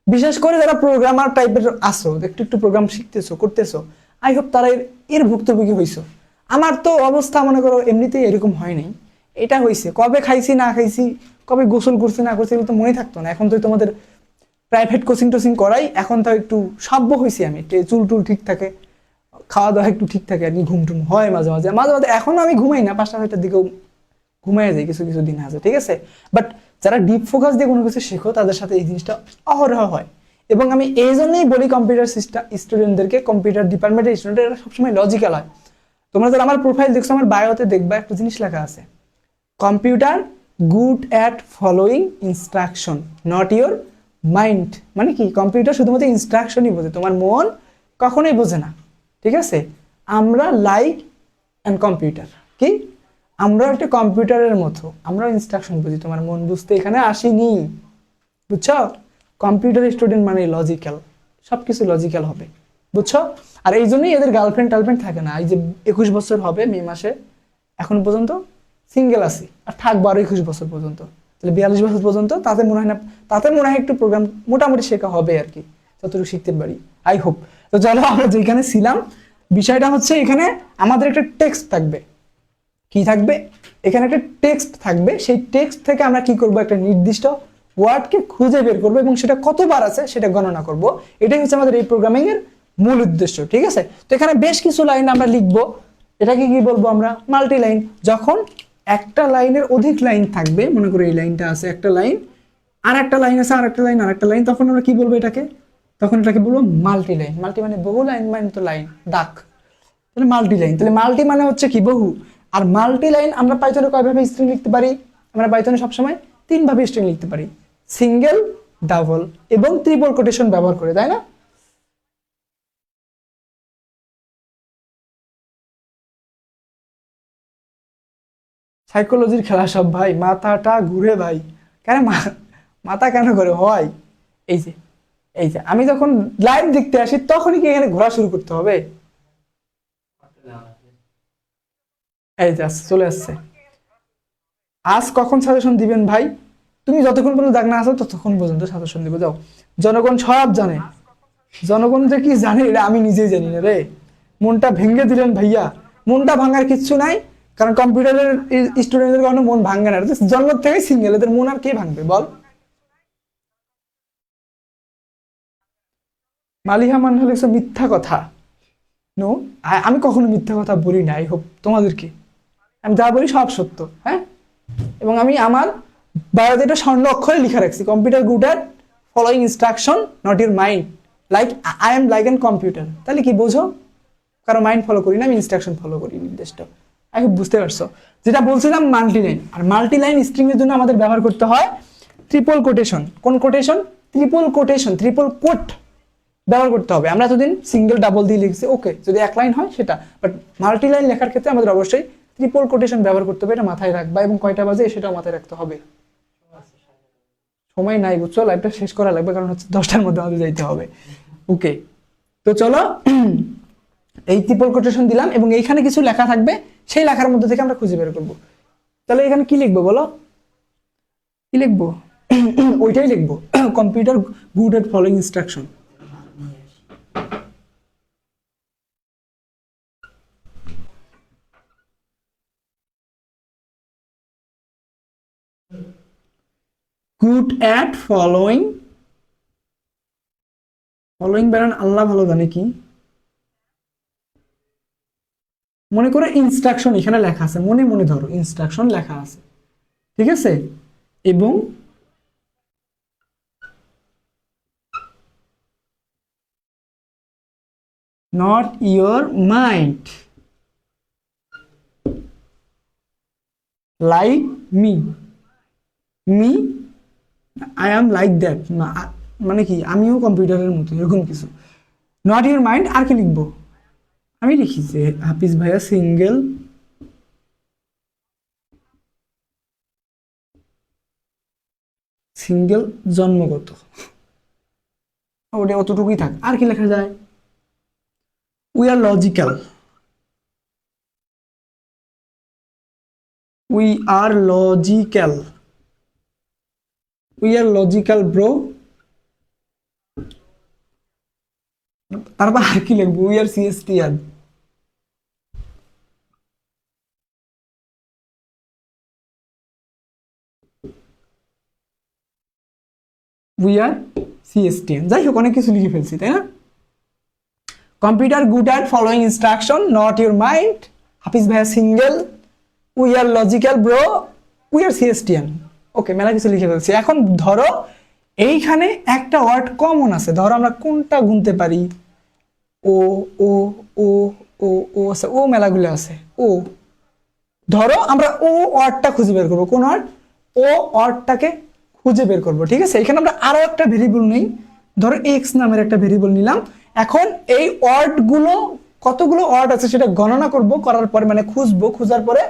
বিশেষ করে যারা প্রোগ্রামার টাইপের আসো, একটু একটু প্রোগ্রাম শিখতেছো করতেছো, আই হোপ তারা এর ভুক্তভোগী হইছো। আমার তো অবস্থা মনে করো এমনিতেই এরকম হয় নাই, এটা হয়েছে কবে খাইছি না খাইছি, কবে গোসল করছি না করছি, এগুলো তো মনে থাকতো না। এখন তো তোমাদের প্রাইভেট কোচিং টোচিং করাই, এখন তো একটু সভ্য হয়েছি আমি, চুল টুল ঠিক থাকে, খাওয়া দাওয়া একটু ঠিক থাকে, আর কি ঘুম টুম হয় মাঝে মাঝে মাঝে মাঝে, এখনো আমি ঘুমাই না, 5টা 6টার দিকেও ঘুমাই যায় কিছু কিছু দিন আছে। ঠিক আছে, বাট যারা ডিপ ফোকাস দিয়ে কোনো কিছু শেখো তাদের সাথে এই জিনিসটা অহরহ হয়। এবং আমি এই জন্যই বলি কম্পিউটার স্টুডেন্টদেরকে, কম্পিউটার ডিপার্টমেন্টের স্টুডেন্টরা সবসময় লজিক্যাল হয়। তোমরা যারা আমার প্রোফাইল দেখছো, আমার বায়োতে দেখবা একটা জিনিস লেখা আছে, computer good at following instruction not your mind. মানে কি, কম্পিউটার শুধুমাত্র ইনস্ট্রাকশনই বোঝে, তোমার মন কখনোই বোঝে না। ঠিক আছে, আমরা লাইক অ্যান্ড কম্পিউটার, কি আমরা একটা কম্পিউটারের মতো, আমরা ইনস্ট্রাকশন বুঝি, তোমার মন বুঝতে এখানে আসেনি, বুঝছো? কম্পিউটার স্টুডেন্ট মানে লজিক্যাল, সবকিছু লজিক্যাল হবে, বুঝছো? আর এই জন্যই এদের গার্লফ্রেন্ড টার্লফ্রেন্ড থাকে না। এই যে 21 বছর হবে মে মাসে, এখন পর্যন্ত সিঙ্গেল আছি, আর থাকবো আরো 21 বছর পর্যন্ত, তাহলে 42 বছর পর্যন্ত। তাতে মনে হয় না, তাতে মনে হয় একটু প্রোগ্রাম মোটামুটি শেখা হবে আর কি, যতটুকু শিখতে পারি, আই হোপ। তো চলো আমরা যেখানে ছিলাম, বিষয়টা হচ্ছে এখানে আমাদের একটা টেক্সট থাকবে। কি থাকবে, এখানে একটা টেক্সট থাকবে, সেই টেক্সট থেকে আমরা কি করব, একটা নির্দিষ্ট ওয়ার্ডকে খুঁজে বের করবো এবং সেটা কতবার আছে সেটা গণনা করব। এটাই হচ্ছে আমাদের এই প্রোগ্রামিং এর মূল উদ্দেশ্য। ঠিক আছে, তো এখানে বেশ কিছু লাইন আমরা লিখবো, এটাকে কি বলবো আমরা, মাল্টি লাইন। যখন একটা লাইনের অধিক লাইন থাকবে, মনে করো এই লাইনটা আছে একটা লাইন, আর একটা লাইন আছে আর একটা লাইন আর একটা লাইন, তখন আমরা কি বলবো এটাকে, তখন এটাকে বলবো মাল্টি লাইন। মাল্টি মানে বহু, লাইন মানে তো লাইন দাগ, তাহলে মাল্টি লাইন। তাহলে মাল্টি মানে হচ্ছে কি, বহু। আর মাল্টি লাইন আমরা পাইথনে কয়ভাবে স্ট্রিং লিখতে পারি, আমরা পাইথনে সবসময় 3ভাবে স্ট্রিং লিখতে পারি, সিঙ্গেল, ডাবল এবং ট্রিপল কোটেশন ব্যবহার করে, তাই না? সাইকোলজির খেলা সব ভাই, মাথাটা ঘুরে ভাই। কেন মাথা কেন করে হয়, এই যে এই যে আমি যখন লাইভ দেখতে আসি তখনই কি এখানে ঘোরা শুরু করতে হবে? এই যে চলে আসছে। আজ কখন সাজেশন দিবেন ভাই? তুমি যতক্ষণ পর্যন্ত দাগ না আসো ততক্ষণ পর্যন্ত সাজেশন দিব, যাও। জনগণ সব জানে, জনগণ যে কি জানে এটা আমি নিজেই জানি না রে। মনটা ভেঙে দিলেন ভাইয়া। মনটা ভাঙার কিচ্ছু নাই, কারণ কম্পিউটারের স্টুডেন্টদের কারণে মন ভাঙে না, এরা তো জন্ম থেকে সিঙ্গেল, এদের মন আর কে ভাঙবে বল? মালিহা মান্না লিখছে মিথ্যা কথা। নো, আমি কখনো মিথ্যা কথা বলি না। আই হোপ তোমাদেরকে আমি যা বলি সব সত্য, হ্যাঁ। এবং আমি আমার বায়োডাটা স্বর্ণ অক্ষরে লিখে রাখছি, computer good at following instruction not your mind, like I am like N computer. তাহলে কি বোঝো? কারো মাইন্ড ফলো করি না, আমি ইনস্ট্রাকশন ফলো করি নির্দিষ্ট। আই হোপ বুঝতে পারছো। যেটা বলছিলাম মাল্টি লাইন, আর মাল্টি লাইন স্ট্রিং এর জন্য আমাদের ব্যবহার করতে হয় ট্রিপল কোটেশন। কোন quotation? Triple quotation, triple quote ব্যবহার করতে হবে। আমরা যতদিন সিঙ্গেল ডাবল দিয়ে লিখছি ওকে, যদি এক লাইন হয় সেটা, বাট মাল্টি লাইন লেখার ক্ষেত্রে আমাদের অবশ্যই ট্রিপল কোটেশন ব্যবহার করতে হবে, এটা মাথায় রাখবা। এবং কয়টা বাজে সেটাও মাথায় রাখতে হবে। সময় নাই বুঝছো, লাইভটা শেষ করা লাগবে, কারণ হচ্ছে 10টার মধ্যে আমাদের যাইতে হবে। ওকে, তো চলো এই ট্রিপল কোটেশন দিলাম এবং এইখানে কিছু লেখা থাকবে, সেই লেখার মধ্যে থেকে আমরা খুঁজে বের করবো। তাহলে এখানে কি লিখবো বলো? কি লিখবো? ওইটাই লিখবো, computer good at following instruction. Good at following, following বেরান আল্লাহ ভালো জানে কি। মনে করো ইনস্ট্রাকশন এখানে লেখা আছে, মনে মনে ধরো ইনস্ট্রাকশন লেখা আছে, ঠিক আছে। এবং not your mind, like me, me I am like that, মানে কি আমিও কম্পিউটারের মতো এরকম কিছু। নট ইউর মাইন্ড, আর কি লিখবো? আমি লিখি যে হাফিজ ভাইয়া সিঙ্গেল, সিঙ্গেল জন্মগত, ওটা অতটুকুই থাক। আর কি লেখা যায়? We are logical, we are logical, we are logical bro. তারপর আর কি লিখবো? We are CSTR, we are CSTN. যাই হোক, অনেক কিছু লিখে ফেলছি, তাই না? Computer good at following instruction not your mind, Hafiz ভাইয়া single, we are logical bro, we are CSTN. Okay, মেলা কিছু লিখে ফেলছি। এখন ধরো এইখানে একটা ওয়ার্ড কমন আছে, ধরো আমরা কোনটা গুনতে পারি? ও, ও, ও, ও, ও আছে, ও মেলাগুলো আছে। ও, ধরো আমরা ও ওয়ার্ডটা খুঁজে বের করবো। কোন ওয়ার্ড? ও ওয়ার্ডটাকে খুঁজে বের করবো, ঠিক আছে। এখানে আমরা আরো একটা ভেরিয়েবল নেই, ধরো এক্স নামের একটা ভেরিয়েবল নিলাম। এখন এই ওয়ার্ড গুলো, কতগুলো ওয়ার্ড আছে সেটা গণনা করব, করার পরে মানে খুঁজবো, খোঁজার পরে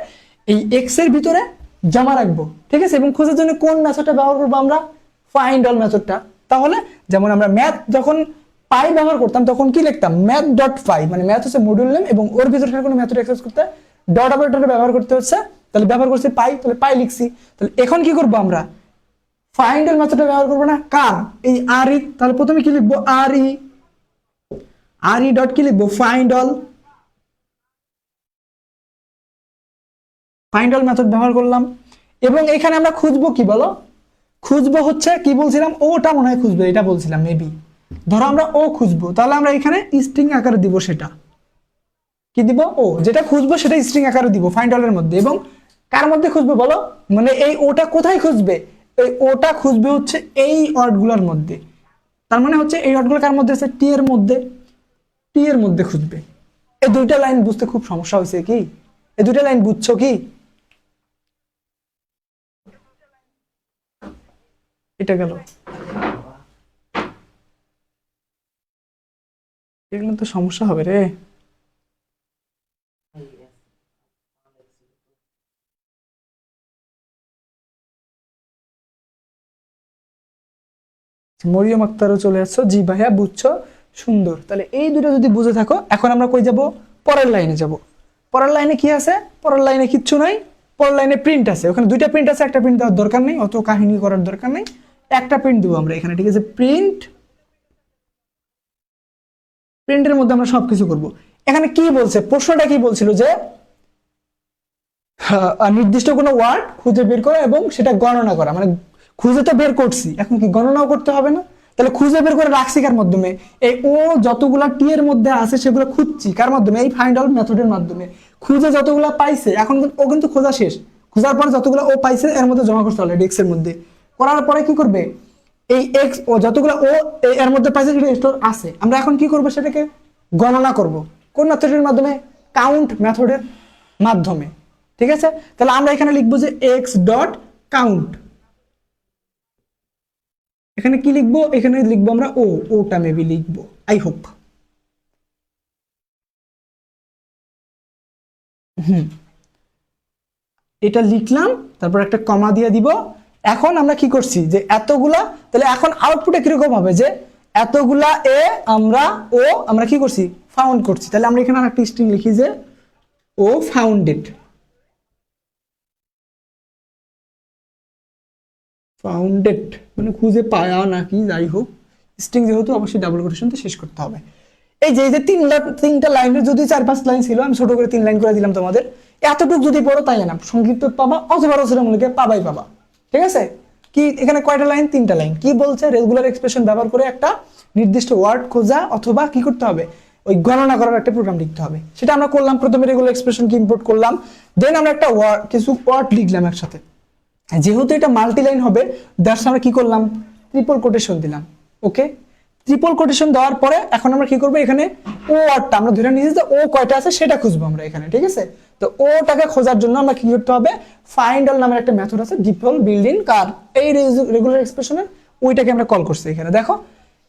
এই এক্স এর ভিতরে জমা রাখবো, ঠিক আছে। এবং খোঁজার জন্য কোন মেথডটা ব্যবহার করবো আমরা? ফাইন্ড অল মেথডটা। তাহলে যেমন আমরা ম্যাথ যখন পাই ব্যবহার করতাম তখন কি লিখতাম? ম্যাথ ডট পাই, মানে ম্যাথ হচ্ছে মডিউল নেম এবং ওর ভিতরে কোনো মেথড অ্যাক্সেস করতে ডট অপারেটর ব্যবহার করতে হচ্ছে। তাহলে ব্যবহার করছি পাই, তাহলে পাই লিখছি। তাহলে এখন কি করবো আমরা? ফাইন্ড অল মেথডটা ব্যবহার করবো না, কার? এই আর ই। তাহলে প্রথমে কি লিখবো? আর ই, আর ই ডট কি লিখবো? Find all, find all method ব্যবহার করলাম। এবং এখানে আমরা খুঁজবো কি বলো? খুঁজবো হচ্ছে কি বলছিলাম? ওটা মনে হয় খুঁজবো, এটা বলছিলাম মেবি। ধরো আমরা ও খুঁজবো, তাহলে আমরা এখানে স্ট্রিং আকারে দিব। সেটা কি দিব? ও যেটা খুঁজবো সেটা স্ট্রিং আকারে দিব ফাইন্ড অল এর মধ্যে। এবং কার মধ্যে খুঁজবে বলো? মানে এই ওটা কোথায় খুঁজবে? এই ওটা খুঁজবে হচ্ছে এই ওয়ার্ডগুলোর মধ্যে। তার মানে হচ্ছে এই ওয়ার্ডগুলো কার মধ্যে আছে? টি এর মধ্যে, টি এর মধ্যে খুঁজবে। এই দুইটা লাইন বুঝতে খুব সমস্যা হয়েছে কি? এই দুইটা লাইন বুঝছো কি? এটা গেল, এগুলো তো সমস্যা হবে রে। মরিয়ম আক্তারও চলে আসছো, জি ভাইয়া বুঝছো, সুন্দর। তাহলে এই দুটো যদি বুঝে থাকো, এখন আমরা কই যাব, পরের লাইনে যাব। পরের লাইনে কি আছে? পরের লাইনে কিচ্ছু নাই, পরের লাইনে প্রিন্ট আছে। ওখানে দুইটা প্রিন্ট আছে, একটা প্রিন্ট দেওয়ার দরকার নেই, অত কাহিনী করার দরকার নেই, একটা প্রিন্ট দেবো আমরা এখানে, ঠিক আছে? প্রিন্ট, প্রিন্টের মধ্যে আমরা সবকিছু করব। এখানে কি বলছে, প্রশ্নটা কি বলছিল যে নির্দিষ্ট কোনো ওয়ার্ড খুঁজে বের করা এবং সেটা গণনা করা, মানে খুঁজে তো বের করছি, এখন কি গণনাও করতে হবে না? তাহলে খুঁজে বের করে রাখছি কার মাধ্যমে? এই ও যতগুলা টি এর মধ্যে আছে সেগুলো খুঁজছি কার মাধ্যমে? এই ফাইন্ড অল মেথডের মাধ্যমে। খুঁজে যতগুলা পাইছে, এখন ও কিন্তু খোঁজা শেষ, খোঁজার পরে যতগুলো ও পাইছে এর মধ্যে জমা করতে হবে ডেস্ক এর মধ্যে। করার পরে কি করবে, এই এক্স ও যতগুলো ও এর মধ্যে পাইছে সেটা স্টোর আছে, আমরা এখন কি করব, সেটাকে গণনা করব। কোন মেথডের মাধ্যমে? কাউন্ট মেথডের মাধ্যমে, ঠিক আছে? তাহলে আমরা এখানে লিখবো যে এক্স ডট কাউন্ট। এখানে কি লিখবো? এখানে লিখবো আমরা ওটা মেবি লিখবো, আই হোপ। এটা লিখলাম, তারপর একটা কমা দিয়ে দিব। এখন আমরা কি করছি যে এতগুলা, তাহলে এখন আউটপুটে কিরকম হবে যে এতগুলা এ আমরা কি করছি, ফাউন্ড করছি। তাহলে আমরা এখানে আরেকটা স্ট্রিং লিখি যে ও ফাউন্ডেড, ফাউন্ডেড মানে খুঁজে পাওয়া নাকি, যাই হোক স্ট্রিং যেহেতু অবশ্যই ডাবল কোটেশনতে শেষ করতে হবে। এই যে তিনটা লাইনের যদি 4-5 লাইন ছিল, আমি ছোট করে 3 লাইন করে দিলাম তোমাদের। এতটুকু যদি পড়ো তাই না, সংক্ষিপ্ত পাবা অথবা রচনামূলকে পাবাই পাবা, ঠিক আছে? কি এখানে কয়টা লাইন? 3টা লাইন। কি বলছে? রেগুলার এক্সপ্রেশন ব্যবহার করে একটা নির্দিষ্ট ওয়ার্ড খোঁজা অথবা কি করতে হবে, ওই গণনা করার একটা প্রোগ্রাম লিখতে হবে। সেটা আমরা করলাম, প্রথমে রেগুলার এক্সপ্রেশনকে ইম্পোর্ট করলাম, দেন আমরা একটা কিছু ওয়ার্ড লিখলাম একসাথে। যেহেতু এটা মাল্টি লাইন হবে, দ্যাটস আমরা কি করলাম, ট্রিপল কোটেশন দিলাম। ওকে, ট্রিপল কোটেশন দেওয়ার পরে এখন আমরা কি করব, এখানে ও ওয়ার্ডটা আমরা ধরে নিয়েছি যে ও কয়টা আছে সেটা খুঁজবো আমরা এখানে, ঠিক আছে? তো ওটাকে খোঁজার জন্য আমরা কি করতে হবে, ফাইন্ড অল নামের একটা মেথড আছে, ডিফল্ট বিল্ড ইন কার, এই রেগুলার এক্সপ্রেশনের ওইটাকে আমরা কল করছি এখানে, দেখো।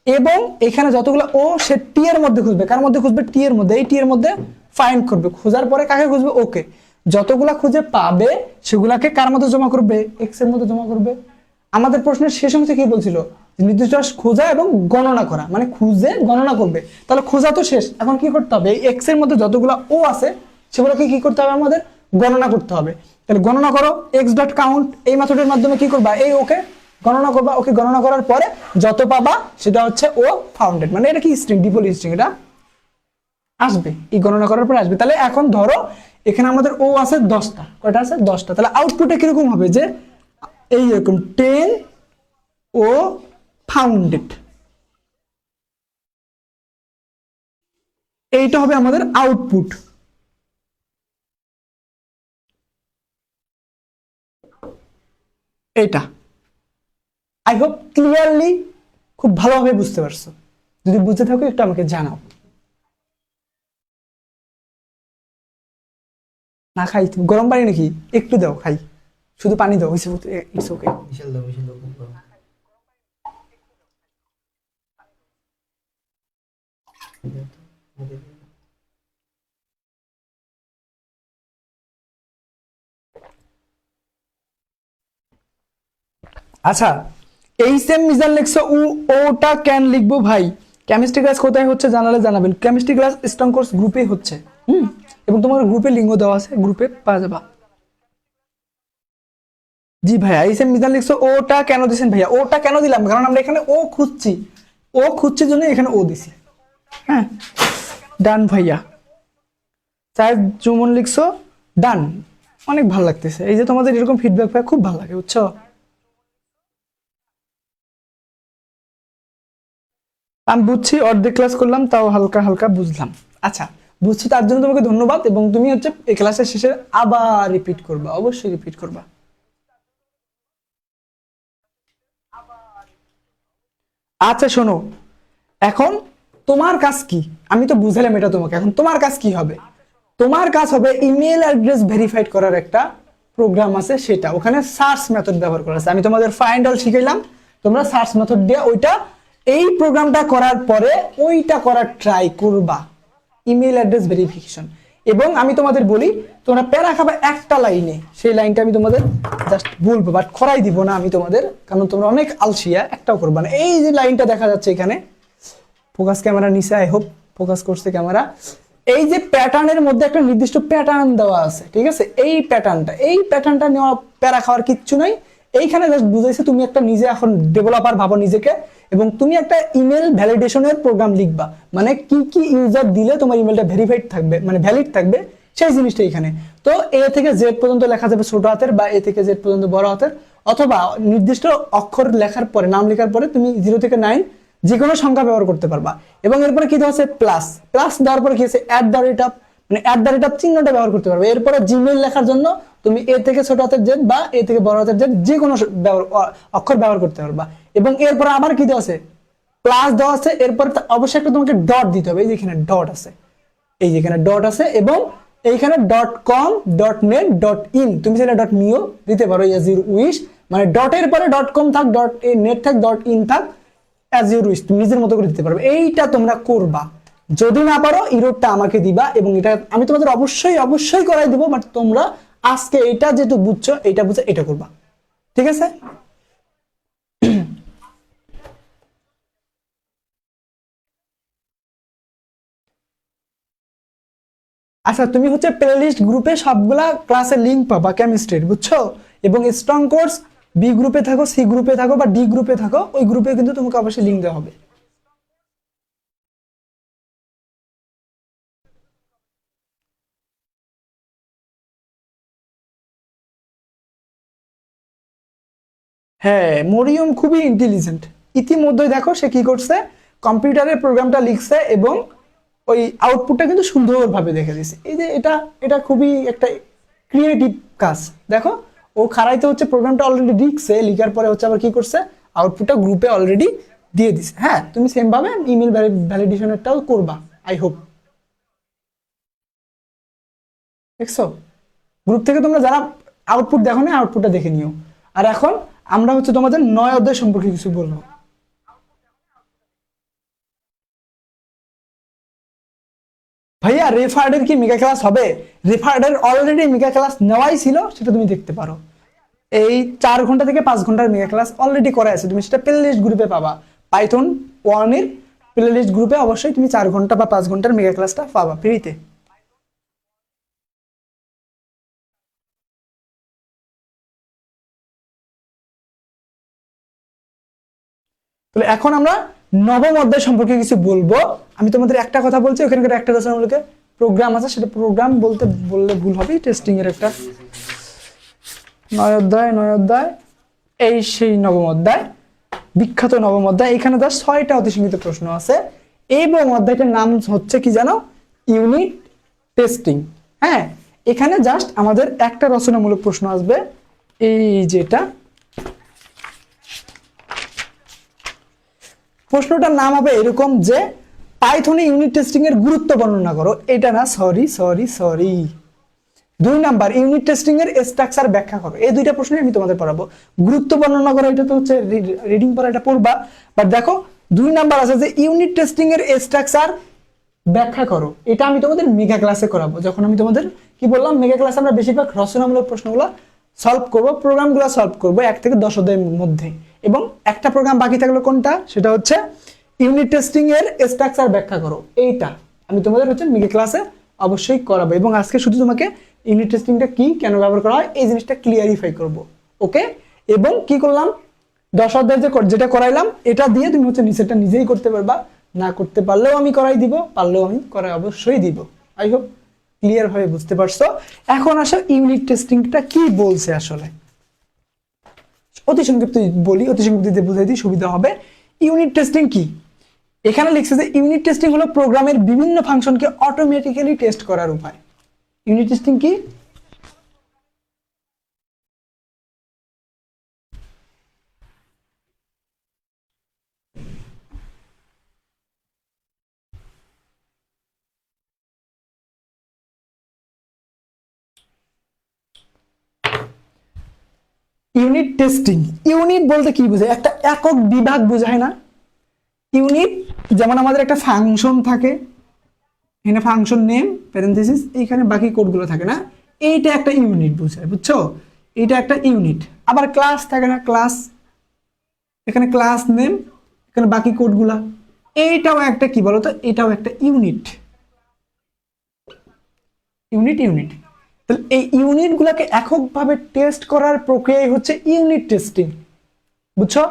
এবং এখানে যতগুলো ও, সে টি এর মধ্যে খুঁজবে, কার মধ্যে খুঁজবে? টি এর মধ্যে। এই টি এর মধ্যে ফাইন্ড করবে, খোঁজার পরে কাকে খুঁজবে? ওকে। যতগুলা খুঁজে পাবে সেগুলাকে কার মধ্যে জমা করবে? এক্স এর মধ্যে জমা করবে। আমাদের প্রশ্নের শেষ অংশে কি বলছিল, নির্দিষ্ট খোঁজা এবং গণনা করা, মানে খুঁজে গণনা করবে। তাহলে খোঁজা তো শেষ, এখন কি করতে হবে, এই এক্স এর মধ্যে যতগুলা ও আছে সেগুলোকে কি করতে হবে, আমাদের গণনা করতে হবে। তাহলে গণনা করো, এক্স ডট কাউন্ট, এই মেথডের মাধ্যমে কি করবা, এই ওকে গণনা করবা। ওকে গণনা করার পরে যত পাবা সেটা হচ্ছে ও ফাউন্ডেড, মানে এটা কি স্ট্রিং, ডিফল্ট স্ট্রিং, এটা আসবে, এই গণনা করার পরে আসবে। তাহলে এখন ধরো এখানে আমাদের ও আছে 10টা, কয়টা আছে? 10টা। তাহলে আউটপুটে কিরকম হবে, যে এইরকম 10 ও ফাউন্ডেড, এইটা হবে আমাদের আউটপুট। এইটা আই হোপ ক্লিয়ারলি খুব ভালোভাবে বুঝতে পারছো। যদি বুঝতে থাকো একটু আমাকে জানাও। না খাই, তুমি গরম পানি নাকি? একটু দাও খাই, শুধু পানি দাও, ইটস ওকে। বিশাল দাও, বিশাল দাও, খুব গরম। আচ্ছা, এই সেম মিজান লিখছো, ওটা ক্যান লিখবো ভাই। কেমিস্ট্রি ক্লাস কোথায় হচ্ছে জানালে জানাবেন। কেমিস্ট্রি ক্লাস স্ট্রং কোর্স গ্রুপে হচ্ছে, এবং তোমার গ্রুপে লিঙ্ক দেওয়া আছে, গ্রুপে পাওয়া যাবা। জি ভাইয়া, এই সেম মিজান লিখছো, ওটা কেন দিছেন ভাইয়া? ওটা কেন দিলাম, কারণ আমরা এখানে ও খুঁজছি, ও খুঁজছি জন্য এখানে ও দিছি। হ্যাঁ, ডান ভাইয়া। চার জুমন লিখছো, ডান। অনেক ভালো লাগতেছে, এই যে তোমাদের এরকম ফিডব্যাক পাই খুব ভালো লাগে, বুঝছো? আমি বুঝছি, অর্ধেক ক্লাস করলাম তাও হালকা হালকা বুঝলাম। আচ্ছা, বুঝছি, তার জন্য তোমাকে ধন্যবাদ। এবং তুমি হচ্ছে এই ক্লাসের শেষে আবার রিপিট করবা, অবশ্যই রিপিট করবা। আচ্ছা শোনো, এখন তোমার কাজ কি, আমি তো বুঝালাম এটা তোমাকে, এখন তোমার কাজ কি হবে? তোমার কাজ হবে ইমেল অ্যাড্রেস ভেরিফাইড করার একটা প্রোগ্রাম আছে, সেটা ওখানে সার্চ মেথড ব্যবহার করা আছে। আমি তোমাদের ফাইন্ড অল শিখাইলাম, তোমরা সার্চ মেথড দিয়ে ওইটা, এই প্রোগ্রামটা করার পরে ওইটা করার ট্রাই করবা, ইমেল অ্যাড্রেস ভেরিফিকেশন। এবং আমি তোমাদের বলি তোমরা প্যারা খাবা একটা লাইনে, সেই লাইনটা আমি তোমাদের জাস্ট বলবো, বাট করাই দিব না আমি তোমাদের, কারণ তোমরা অনেক আলসিয়া, একটাও করবা না। এই যে লাইনটা দেখা যাচ্ছে এখানে, ফোকাস ক্যামেরা নিচে, আই হোপ ফোকাস করছে ক্যামেরা। এই যে প্যাটার্নের মধ্যে একটা নির্দিষ্ট প্যাটার্ন দেওয়া আছে, ঠিক আছে, এই প্যাটার্নটা নেওয়া প্যারা খাওয়ার কিচ্ছু নাই। এইখানে জাস্ট বুঝাইছে তুমি একটা নিজে এখন ডেভেলপার ভাবো নিজেকে, এবং তুমি একটা ইমেল ভ্যালিডেশনের প্রোগ্রাম লিখবা, মানে কি কি ইউজার দিলে তোমার ইমেলটা ভেরিফাইড থাকবে, মানে ভ্যালিড থাকবে, সেই জিনিসটা এখানে। তো এ থেকে জেড পর্যন্ত লেখা যাবে ছোট হাতের, বা এ থেকে জেড পর্যন্ত বড় হাতের, অথবা নির্দিষ্ট অক্ষর লেখার পরে, নাম লেখার পরে তুমি 0 থেকে 9 যে কোনো সংখ্যা ব্যবহার করতে পারবা। এবং এরপরে কি দেওয়া আছে, প্লাস দেওয়ার পরে কি আছে, মানে চিহ্নটা ব্যবহার করতে পারবে। এরপরে জিমেইল লেখার জন্য তুমি এ থেকে ছোট হাতের জেড বা এ থেকে বড় হাতের জেড যে কোনো অক্ষর ব্যবহার করতে পারবা। এবং এরপরে আবার কি দেওয়া আছে, প্লাস দেওয়া আছে, এরপরে অবশ্যই একটা তোমাকে ডট দিতে হবে, এই যে এখানে ডট আছে, এই যে এখানে ডট আছে, এবং এইখানে .com .net .in, তুমি চাইলে .meও দিতে পারো, as you wish, মানে ডটের পরে .com থাক, .net থাক, .in থাক, as you wish, তুমি নিজের মতো করে দিতে পারবে। এইটা তোমরা করবা, যদি না পারো ইরোডটা আমাকে দিবা, এবং এটা আমি তোমাদের অবশ্যই করাই দেবো, বাট তোমরা আজকে এটা যেহেতু বুঝছো, এটা বুঝে এটা করবা, ঠিক আছে? আচ্ছা, তুমি হচ্ছে প্লেলিস্ট গ্রুপে সবগুলা ক্লাসের লিংক পাবা কেমিস্ট্রির, বুঝছো? এবং স্ট্রং কোর্স বি গ্রুপে থাকো, সি গ্রুপে থাকো, বা ডি গ্রুপে থাকো, ওই গ্রুপে কিন্তু তোমাকে অবশ্যই লিংক দেওয়া হবে। হ্যাঁ, মরিয়ম খুবই ইন্টেলিজেন্ট। ইতিমধ্যে দেখো সে কি করছে, কম্পিউটারের প্রোগ্রামটা লিখছে, এবং ওই আউটপুটটা কিন্তু সুন্দরভাবে দেখে দিছে। এই যে এটা এটা খুবই একটা ক্রিয়েটিভ কাজ। দেখো, ও খারাইতে হচ্ছে প্রোগ্রামটা অলরেডি লিখছে, লিখার পরে হচ্ছে আবার কি করছে, আউটপুটটা গ্রুপে অলরেডি দিয়ে দিছে। হ্যাঁ, তুমি সেম ভাবে ইমেল ভ্যালিডেশনেরটাও করবা, আই হোপ। দেখছো, গ্রুপ থেকে তোমরা যারা আউটপুট দেখো না, আউটপুটটা দেখে নিও। আর এখন আমরা হচ্ছে তোমাদের 9 অধ্যায় সম্পর্কে কিছু বলবো। ভাইয়া, রেফার্ডের কি মেগা ক্লাস হবে? রেফার্ডের অলরেডি মেগা ক্লাস নেওয়াই ছিল, সেটা তুমি দেখতে পারো। এই 4 ঘন্টা থেকে 5 ঘন্টার মেগা ক্লাস অলরেডি করা আছে, তুমি সেটা প্লেলিস্ট গ্রুপে পাবা। পাইথন 1 এর প্লেলিস্ট গ্রুপে অবশ্যই তুমি 4 ঘন্টা বা 5 ঘন্টার মেগা ক্লাসটা পাবা ফ্রিতে। তাহলে এখন আমরা নবম অধ্যায় সম্পর্কে কিছু বলবো। আমি তোমাদের একটা কথা বলছি, ওখানকার একটা রচনামূলক প্রোগ্রাম আছে, সেটা প্রোগ্রাম বলতে বললে ভুল হবে, টেস্টিং এর একটা 9 অধ্যায়, এই সেই নবম অধ্যায়, বিখ্যাত নবম অধ্যায়। এখানে তার 6টা অতিসীমিত প্রশ্ন আছে, এবং অধ্যায়টার নাম হচ্ছে কি জানো, ইউনিট টেস্টিং। হ্যাঁ, এখানে জাস্ট আমাদের একটা রচনামূলক প্রশ্ন আসবে, এই যেটা প্রশ্নটার নাম হবে এরকম যে পাইথনে ইউনিট টেস্টিং এর গুরুত্ব বর্ণনা করো। এটা না, সরি 2 নাম্বার, ইউনিট টেস্টিং এর স্ট্রাকচার ব্যাখ্যা করো। এই দুইটা প্রশ্নই আমি তোমাদের পড়াবো। গুরুত্ব বর্ণনা করো, এটা তো হচ্ছে রিডিং পড়া, এটা পড়বা, বাট দেখো 2 নাম্বার আছে যে ইউনিট টেস্টিং এর স্ট্রাকচার ব্যাখ্যা করো। এটা আমি তোমাদের মেগা ক্লাসে করাবো। যখন আমি তোমাদের কি বললাম, মেগা ক্লাসে আমরা বেশিরভাগ রচনামূলক প্রশ্নগুলো সলভ করবো, প্রোগ্রামগুলো সলভ করবো 1 থেকে 10 অধ্যায়ের মধ্যে। এবং একটা প্রোগ্রাম বাকি থাকলো কোনটা, সেটা হচ্ছে ইউনিট টেস্টিং এর স্ট্রাকচার ব্যাখ্যা করো। এইটা আমি তোমাদের হচ্ছে মেগা ক্লাসে অবশ্যই করাবো, এবং আজকে শুধু তোমাকে ইউনিট টেস্টিংটা কি, কেন ব্যবহার করা হয়, এই জিনিসটা ক্লিয়ারিফাই করব। ওকে, এবং কি করলাম, 10 অধ্যায় যেটা করাইলাম, এটা দিয়ে তুমি হচ্ছে নিচেরটা নিজেই করতে পারবা, না করতে পারলেও আমি করাই দিব, পারলেও আমি করাই অবশ্যই দিব। আই হোপ ক্লিয়ার ভাবে বুঝতে পারছো। এখন আসো ইউনিট টেস্টিংটা কি বলছে আসলে, অতি সংক্ষিপ্ত বলি, অতি সংক্ষিপ্ত বুঝাই দিই, সুবিধা হবে। ইউনিট টেস্টিং কি? এখানে লিখছে যে ইউনিট টেস্টিং হলো প্রোগ্রামের বিভিন্ন ফাংশনকে অটোমেটিক্যালি টেস্ট করার উপায়। ইউনিট টেস্টিং কি? ইউনিট টেস্টিং, ইউনিট বলতে কি বোঝায়? একটা একক বিভাগ বোঝায় না? ইউনিট যেমন আমাদের একটা ফাংশন থাকে, এখানে ফাংশন নেম প্যারেনথেসিস, এইখানে বাকি কোডগুলো থাকে না, এইটা একটা ইউনিট বুঝায়, বুঝছো? এটা একটা ইউনিট। আবার ক্লাস থাকে না, ক্লাস, এখানে ক্লাস নেম, এখানে বাকি কোডগুলা, এইটাও একটা কি বলতো, এটাও একটা ইউনিট। ইউনিট ইউনিট তাহলে এই ইউনিটগুলোকে এককভাবে টেস্ট করার প্রক্রিয়াই হচ্ছে ইউনিট টেস্টিং, বুঝছো?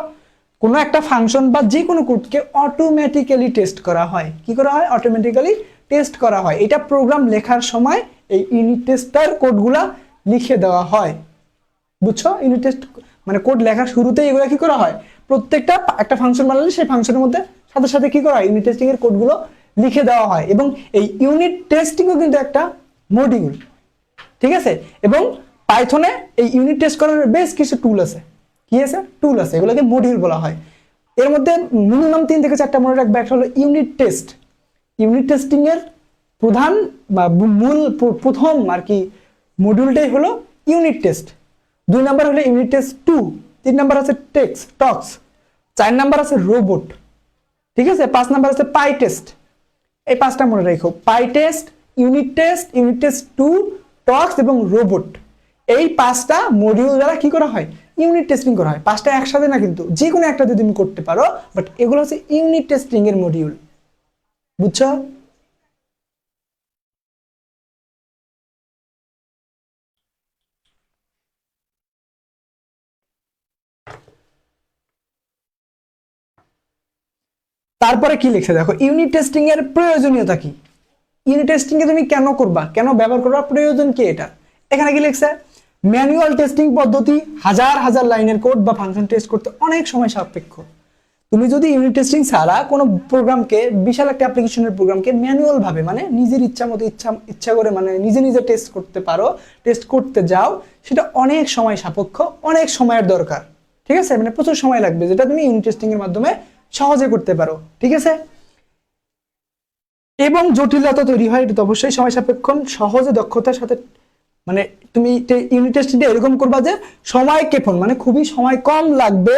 কোনো একটা ফাংশন বা যে কোনো কোডকে অটোমেটিক্যালি টেস্ট করা হয়। কি করা হয়? অটোমেটিক্যালি টেস্ট করা হয়। এটা প্রোগ্রাম লেখার সময় এই ইউনিট টেস্টার কোডগুলা লিখে দেওয়া হয়, বুঝছো? ইউনিট টেস্ট মানে কোড লেখার শুরুতেই এগুলো কি করা হয়, প্রত্যেকটা একটা ফাংশন বানালে সেই ফাংশনের মধ্যে সাথে সাথে কি করা হয়, ইউনিট টেস্টিং এর কোডগুলো লিখে দেওয়া হয়। এবং এই ইউনিট টেস্টিংও কিন্তু একটা মডিউল, ঠিক আছে? এবং পাইথনে এই ইউনিট টেস্ট করার বেশ কিছু টুল আছে। কি আছে? টুল আছে, এগুলোকে মডিউল বলা হয়। এর মধ্যে মিনিমাম 3 থেকে 4টা মনে রাখবে। একটা হলো ইউনিট টেস্ট। ইউনিট টেস্টিং এর প্রধান বা মূল প্রথম আর কি মডিউলটাই হলো ইউনিট টেস্ট। 2 নাম্বার হলো ইউনিট টেস্ট 2, 3 নাম্বার আছে টক্স, 4 নাম্বার আছে রোবট, ঠিক আছে? 5 নাম্বার আছে পাই টেস্ট। এই 5টা মনে রাখো, পাই টেস্ট, ইউনিট টেস্ট 2, টক্স এবং রোবট। এই 5টা মডিউল দ্বারা কি করা হয়, ইউনিট টেস্টিং করা হয়। 5টা একসাথে না, কিন্তু যে কোনো একটা যদি তুমি করতে পারো, বাট এগুলো হচ্ছে ইউনিট টেস্টিং এর মডিউল, বুঝছো? তারপরে কি লিখছে দেখো, ইউনিট টেস্টিং এর প্রয়োজনীয়তা কি, ইউনিট টেস্টিং এ তুমি কেন করবা, কেন ব্যবহার করবা, প্রয়োজন কি এটা। এখানে কি লিখছে, ম্যানুয়াল টেস্টিং পদ্ধতি হাজার হাজার লাইনের কোড বা ফাংশন টেস্ট করতে অনেক সময় সাপেক্ষ। তুমি যদি ইউনিট টেস্টিং ছাড়া কোনো প্রোগ্রামকে, বিশাল একটা অ্যাপ্লিকেশনের প্রোগ্রামকে ম্যানুয়াল ভাবে মানে নিজের ইচ্ছা মতো ইচ্ছা করে মানে নিজে নিজে টেস্ট করতে পারো, টেস্ট করতে যাও, সেটা অনেক সময় সাপেক্ষ, অনেক সময়ের দরকার, ঠিক আছে? মানে প্রচুর সময় লাগবে, যেটা তুমি ইউনিট টেস্টিং এর মাধ্যমে সহজে করতে পারো, ঠিক আছে? এবং জটিলতা তৈরি হয়, এটা তো অবশ্যই সময় সাপেক্ষ। সহজে দক্ষতার সাথে মানে তুমি ইউনিট টেস্টিংটা এরকম করবা যে সময় ক্ষেপণ মানে খুবই সময় কম লাগবে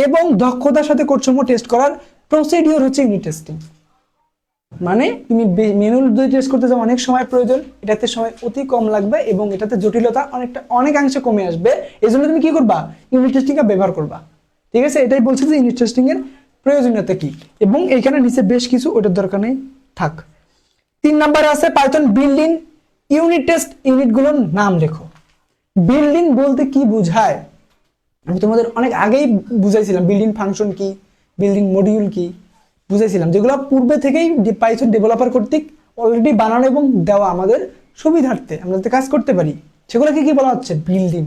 এবং দক্ষতার সাথে কোডসমূহ টেস্ট করার প্রসিডিওর হচ্ছে ইউনিট টেস্টিং। মানে তুমি ম্যানুয়াল যদি টেস্ট করতে যাও অনেক সময় প্রয়োজন, এটাতে সময় অতি কম লাগবে এবং এটাতে জটিলতা অনেকাংশে কমে আসবে। এই জন্য তুমি কি করবা, ইউনিট টেস্টিংটা ব্যবহার করবা, ঠিক আছে? এটাই বলছে যে ইউনিট টেস্টিং এর প্রয়োজনীয়তা কি। এবং এইখানে নিচে বেশ কিছু, ওটার দরকার নেই, থাক। 3 নাম্বারে আছে পাইথন বিল্ডিং ইউনিট টেস্ট, ইউনিটগুলোর নাম লেখো। বিল্ডিং বলতে কি বোঝায় আমি তোমাদের অনেক আগেই বুঝাইছিলাম, বিল্ডিং ফাংশন কি, বিল্ডিং মডিউল কি বুঝাইছিলাম, যেগুলো পূর্বে থেকেই পাইথন ডেভেলপার কর্তৃক অলরেডি বানানো এবং দেওয়া আমাদের সুবিধার্থে আমরা যাতে কাজ করতে পারি, সেগুলোকে কি বলা হচ্ছে, বিল্ডিং,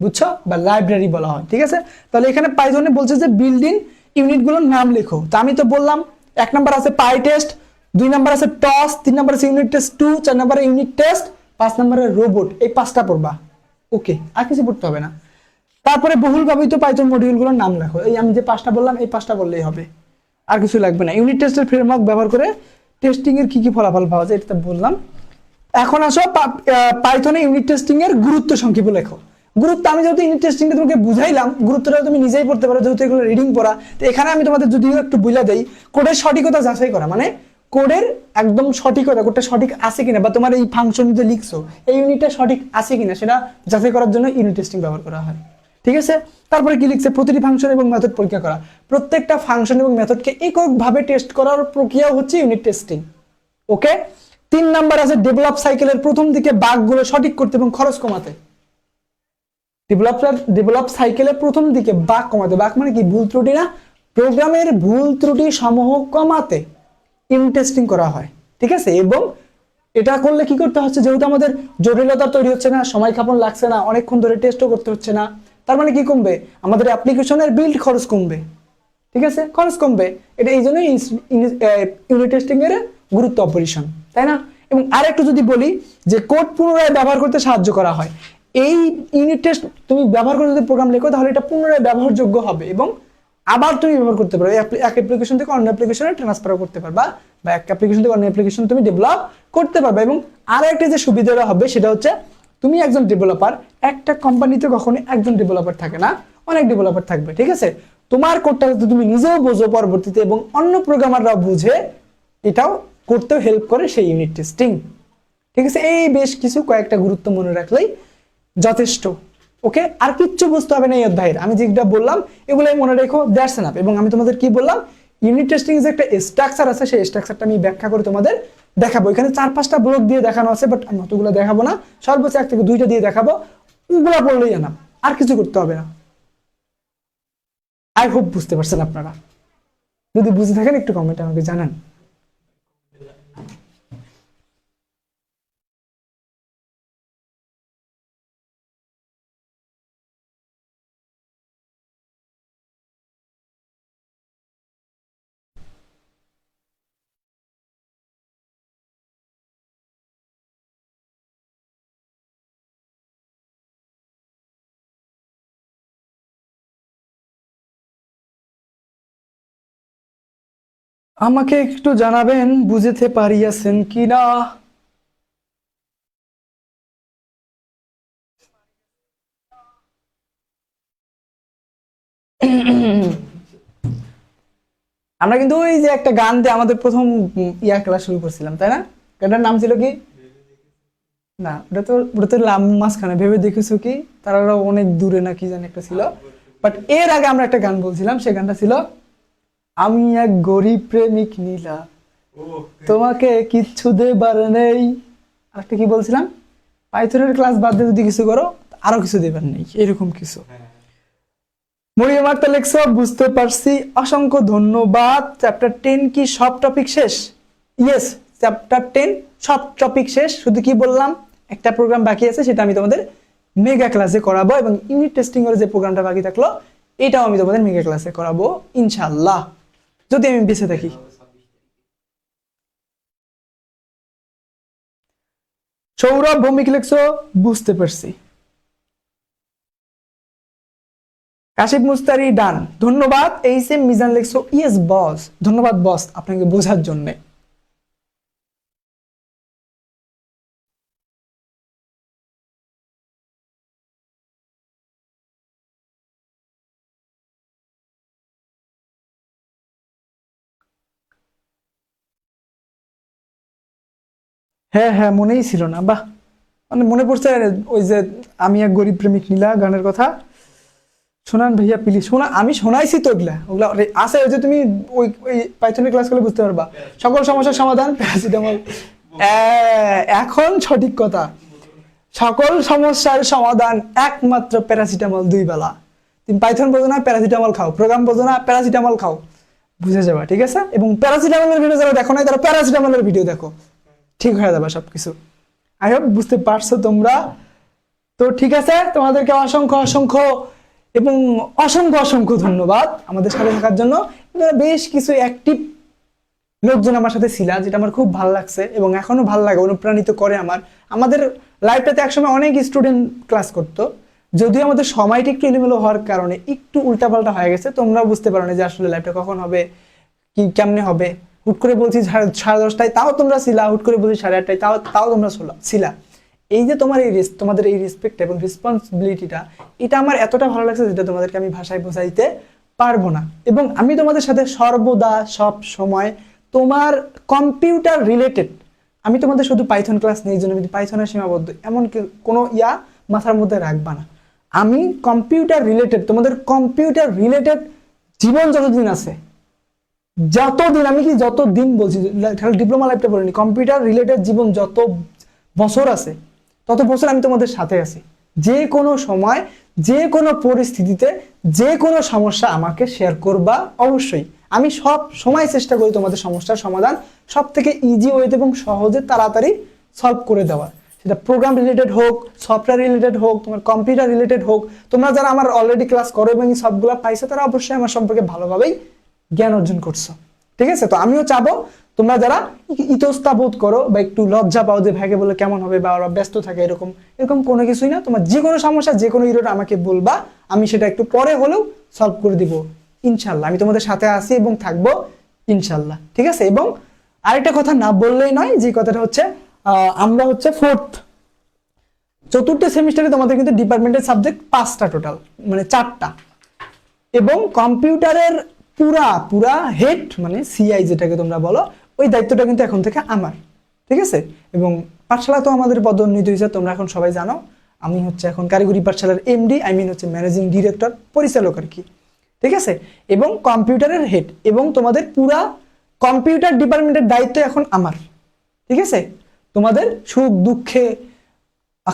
বুঝছো? বা লাইব্রেরি বলা হয়, ঠিক আছে? তাহলে এখানে পাইথনে বলছে যে বিল্ডিং ইউনিটগুলোর নাম লেখো। তা আমি তো বললাম 1 নাম্বার আছে পাই টেস্ট, 2 নাম্বার আছে টস, 3 নাম্বার আছে ইউনিট টেস্ট 2, 4 নাম্বারে ইউনিট টেস্ট, 5 নাম্বারে রোবট। এই 5টা পড়বা, ওকে? আর কিছু পড়তে হবে না। তারপরে বহুল ব্যবহৃত পাইথন মডিউলগুলোর নাম লেখো। এই আমি যে 5টা বললাম, এই 5টা বললেই হবে, আর কিছু লাগবে না। ইউনিট টেস্টের ফ্রেমওয়ার্ক ব্যবহার করে টেস্টিং এর কি কি ফলাফল পাওয়া যায় এটা বললাম। এখন আসো পাইথনে ইউনিট টেস্টিং এর গুরুত্ব সংক্ষেপে লেখো। গুরুত্ব আমি যেহেতু ইউনিট টেস্টিংটা তোমাকে বুঝাইলাম, গুরুত্বটা তুমি নিজেই পড়তে পারো, যেহেতু এগুলো রিডিং পড়া। তো এখানে আমি তোমাদের যদিও একটু বুঝা দেই, কোডের সঠিকতা যাচাই করা, মানে কোডের একদম সঠিকতা, কোডটা সঠিক আছে কিনা, বা তোমার এই ফাংশন যে লিখছো এই ইউনিটটা সঠিক আছে কিনা সেটা যাচাই করার জন্য ইউনিট টেস্টিং ব্যবহার করা হয়, ঠিক আছে? তারপরে কি লিখছে, প্রতিটি ফাংশন এবং মেথড পরীক্ষা করা। প্রত্যেকটা ফাংশন এবং মেথডকে এককভাবে টেস্ট করার প্রক্রিয়া হচ্ছে ইউনিট টেস্টিং, ওকে? 3 নাম্বার আছে ডেভেলপ সাইকেলের প্রথম দিকে বাগগুলো সঠিক করতে এবং খরচ কমাতে। ডেভেলপ সাইকেলের প্রথম দিকে বাগ কমাতে, বাগ মানে কি, ভুল ত্রুটি না, প্রোগ্রামের ভুল ত্রুটি সমূহ কমাতে ইউনিট টেস্টিং করা হয়, ঠিক আছে? এবং এটা করলে কি করতে হচ্ছে, যেহেতু আমাদের জটিলতা তৈরি হচ্ছে না, সময় ক্ষেপণ লাগছে না, অনেকক্ষণ ধরে টেস্টও করতে হচ্ছে না, তার মানে কি কমবে, আমাদের অ্যাপ্লিকেশনের বিল্ড খরচ কমবে, ঠিক আছে? খরচ কমবে। এটা এই জন্যই ইউনিট টেস্টিং এর গুরুত্ব অপরিসীম, তাই না? এবং আরেকটু যদি বলি যে কোড পুনরায় ব্যবহার করতে সাহায্য করা হয়। এই ইউনিট টেস্ট তুমি ব্যবহার করে যদি প্রোগ্রাম লেখো তাহলে এটা পুনরায় ব্যবহারযোগ্য হবে এবং আবার তুমি ব্যবহার করতে পারো। এক অ্যাপ্লিকেশন থেকে অন্য অ্যাপ্লিকেশনে ট্রান্সফার করতে পারবা, বা এক অ্যাপ্লিকেশন থেকে অন্য অ্যাপ্লিকেশন তুমি ডেভেলপ করতে পারবে। এবং আরো একটা যে সুবিধাটা হবে সেটা হচ্ছে, তুমি একজন ডেভেলপার, একটা কোম্পানিতে কখনো একজন ডেভেলপার থাকে না, অনেক ডেভেলপার থাকবে, ঠিক আছে? তোমার কোডটা যদি তুমি নিজেও বোঝো পরবর্তীতে এবং অন্য প্রোগ্রামাররাও বুঝে, এটাও করতেও হেল্প করে সেই ইউনিট টেস্টিং। ঠিক আছে, এই বেশ কিছু কয়েকটা গুরুত্ব মনে রাখলেই যথেষ্ট। ওকে, আর কিচ্ছু বুঝতে হবে না এই অধ্যায়ের, আমি যেটা বললাম এগুলোই মনে রেখো, দ্যাটস এনাফ। এবং আমি তোমাদের কি বললাম, ইউনিট টেস্টিং যে একটা স্ট্রাকচার আছে, সেই স্ট্রাকচারটা আমি ব্যাখ্যা করে তোমাদের দেখাবো। এখানে 4-5টা ব্লক দিয়ে দেখানো আছে, বাট আমি অতগুলো দেখাবো না, সর্বোচ্চ 1 থেকে 2টা দিয়ে দেখাবো, ওগুলা পড়লেই এনাফ, আর কিছু করতে হবে না। আই হোপ বুঝতে পারছেন আপনারা, যদি বুঝে থাকেন একটু কমেন্টে আমাকে জানান। আমাকে একটু জানাবেন বুঝতে পারিয়াছেন কিনা। আমরা কিন্তু ওই যে একটা গান দিয়ে আমাদের প্রথম ক্লাস শুরু করছিলাম, তাই না? গানটার নাম ছিল কি? না, ওটা তো মাঝখানে ভেবে দেখেছো কি, তারা অনেক দূরে না কি জানি একটা ছিল। বাট এর আগে আমরা একটা গান বলছিলাম, সেই গানটা ছিল আমি এক গরিব প্রেমিক নীলা, তোমাকে কিচ্ছু দেবার নেই। আরেকটা কি বলছিলাম, পাইথনের ক্লাস বাদ দিয়ে যদি কিছু করো আরো কিছু দেবার নেই, এরকম কিছু। মরিয়ম আক্তার লেখছো, বুঝতে পারছি, অসংখ্য ধন্যবাদ। চ্যাপ্টার 10 কি সব টপিক শেষ? ইয়েস, চ্যাপ্টার 10 সব টপিক শেষ, শুধু কি বললাম একটা প্রোগ্রাম বাকি আছে, সেটা আমি তোমাদের মেগা ক্লাসে করাবো, এবং ইউনিট টেস্টিং এর যে প্রোগ্রামটা বাকি থাকলো এটাও আমি তোমাদের মেগা ক্লাসে করাবো ইনশাআল্লাহ, যদি আমি বেঁচে থাকি। সৌরভ ভৌমিক লেখছো, বুঝতে পারছি। কাশিফ মুস্তারি ডান, ধন্যবাদ। এইচ এম মিজান লেখছো, ইয়েস বস, ধন্যবাদ বস আপনাকে বোঝার জন্য। হ্যাঁ হ্যাঁ, মনেই ছিল না, বাহ, মানে মনে পড়ছে ওই যে আমি এক গরিব প্রেমিক নীলা গানের কথা। শোনান ভাইয়া প্লিজ, শোনা, আমি শোনাইছি তো ওগুলা, ওগুলা আছে, ওই যে তুমি ওই ওই পাইথনের ক্লাস করলে বুঝতে পারবা। সকল সমস্যার সমাধান প্যারাসিটামল। এখন সঠিক কথা, সকল সমস্যার সমাধান একমাত্র প্যারাসিটামল 2 বেলা। তুমি পাইথন বোঝো না, প্যারাসিটামল খাও, প্রোগ্রাম বোঝো না, প্যারাসিটামল খাও, বুঝে যাবা, ঠিক আছে? এবং প্যারাসিটামলের ভিডিও যারা দেখো নাই তারা প্যারাসিটামলের ভিডিও দেখো, ঠিক হয়ে যাবে সবকিছু। আই হোপ বুঝতে পারছো তোমরা। তো ঠিক আছে, তোমাদেরকে অসংখ্য অসংখ্য এবং অসংখ্য অসংখ্য ধন্যবাদ আমাদের সাথে থাকার জন্য। বেশ কিছু অ্যাক্টিভ লোকজন আমার সাথে ছিল, যেটা আমার খুব ভালো লাগছে এবং এখনো ভালো লাগে, অনুপ্রাণিত করে আমাদের লাইফটাতে একসময় অনেক স্টুডেন্ট ক্লাস করতো, যদিও আমাদের সময়টা একটু এলোমেলো হওয়ার কারণে একটু উল্টাপাল্টা হয়ে গেছে, তোমরা বুঝতে পারো না যে আসলে লাইফটা কখন হবে, কি কেমনে হবে। হুট করে বলছি 10:30টায়, তাও তোমরা ছিলা, হুট করে বলছি 8:30টায়, তাও তাও তোমরা ছিলা। এই যে তোমাদের এই রেসপেক্ট এবং রেসপন্সিবিলিটিটা, এটা আমার এতটা ভালো লাগছে যেটা তোমাদেরকে আমি ভাষায় বোঝাইতে পারবো না। এবং আমি তোমাদের সাথে সর্বদা সব সময় তোমার কম্পিউটার রিলেটেড, আমি তোমাদের শুধু পাইথন ক্লাস নেই জন্য আমি পাইথনের সীমাবদ্ধ এমন কোনো মাথার মধ্যে রাখবা না। আমি কম্পিউটার রিলেটেড, তোমাদের কম্পিউটার রিলেটেড জীবন যতদিন আছে, যতদিন, আমি কি যতদিন বলছি, ডিপ্লোমা লাইফটা বলিনি, কম্পিউটার রিলেটেড জীবন যত বছর আছে তত বছর আমি তোমাদের সাথে আছি। যে কোনো সময়, যে কোনো পরিস্থিতিতে, যে কোনো সমস্যা আমাকে শেয়ার করবা অবশ্যই। আমি সব সময় চেষ্টা করি তোমাদের সমস্যার সমাধান সব থেকে ইজি ওয়েতে এবং সহজে তাড়াতাড়ি সলভ করে দেওয়া, সেটা প্রোগ্রাম রিলেটেড হোক, সফটওয়্যার রিলেটেড হোক, তোমার কম্পিউটার রিলেটেড হোক। তোমরা যারা আমার অলরেডি ক্লাস করো এবং সবগুলো পাইছো, তারা অবশ্যই আমার সম্পর্কে ভালোভাবেই জ্ঞান অর্জন করছো, ঠিক আছে? তো আমিও চাবো তোমরা যারা ইতস্তা বোধ করো বা একটু লজ্জা পাও যে ভাইকে বলে কেমন হবে বা ওরা ব্যস্ত থাকে, এরকম এরকম কোনো কিছুই না। তোমার যে কোনো সমস্যা, যে কোনো ইরোটা আমাকে বলবা, আমি সেটা একটু পরে হলেও সলভ করে দিব ইনশাল্লাহ। আমি তোমাদের সাথে আছি এবং থাকবো ইনশাল্লাহ, ঠিক আছে? এবং আরেকটা কথা না বললেই নয়, যে কথাটা হচ্ছে আমরা হচ্ছে চতুর্থ সেমিস্টারে তোমাদের কিন্তু ডিপার্টমেন্টের সাবজেক্ট 5টা টোটাল, মানে 4টা, এবং কম্পিউটারের পুরা হেড মানে সিআই যেটাকে তোমরা বলো, ওই দায়িত্বটা কিন্তু এখন থেকে আমার, ঠিক আছে। এবং পাঠশালা তো আমাদের পদোন্নতি হয়েছে, তোমরা এখন সবাই জানো। আমি হচ্ছে এখন কারিগরি পাঠশালার এমডি, আই মিন হচ্ছে ম্যানেজিং ডিরেক্টর, পরিচালক আর কি, ঠিক আছে। এবং কম্পিউটারের হেড, এবং তোমাদের পুরা কম্পিউটার ডিপার্টমেন্টের দায়িত্ব এখন আমার, ঠিক আছে। তোমাদের সুখ দুঃখে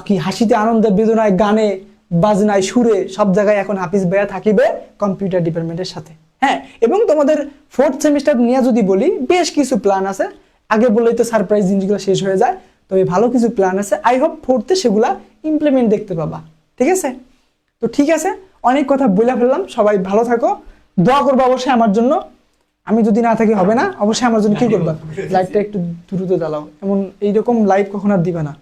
কি হাসিতে আনন্দে বেদনায় গানে বাজনায় সুরে সব জায়গায় এখন হাফিজ ভাইয়া থাকিবে কম্পিউটার ডিপার্টমেন্টের সাথে। হ্যাঁ, এবং তোমাদের 4th সেমিস্টার নিয়ে যদি বলি, বেশ কিছু প্ল্যান আছে। আগে বললেই তো সারপ্রাইজ জিনিসগুলো শেষ হয়ে যায়, তবে ভালো কিছু প্ল্যান আছে। আই হোপ 4th সেগুলা ইমপ্লিমেন্ট দেখতে পাবা, ঠিক আছে। তো ঠিক আছে, অনেক কথা বলে ফেললাম। সবাই ভালো থাকো, দোয়া করবো অবশ্যই আমার জন্য। আমি যদি না থাকি হবে না, অবশ্যই আমার জন্য কি করবা, লাইভটা একটু দ্রুত জ্বালাও। এমন এইরকম লাইভ কখন আর দিবা না।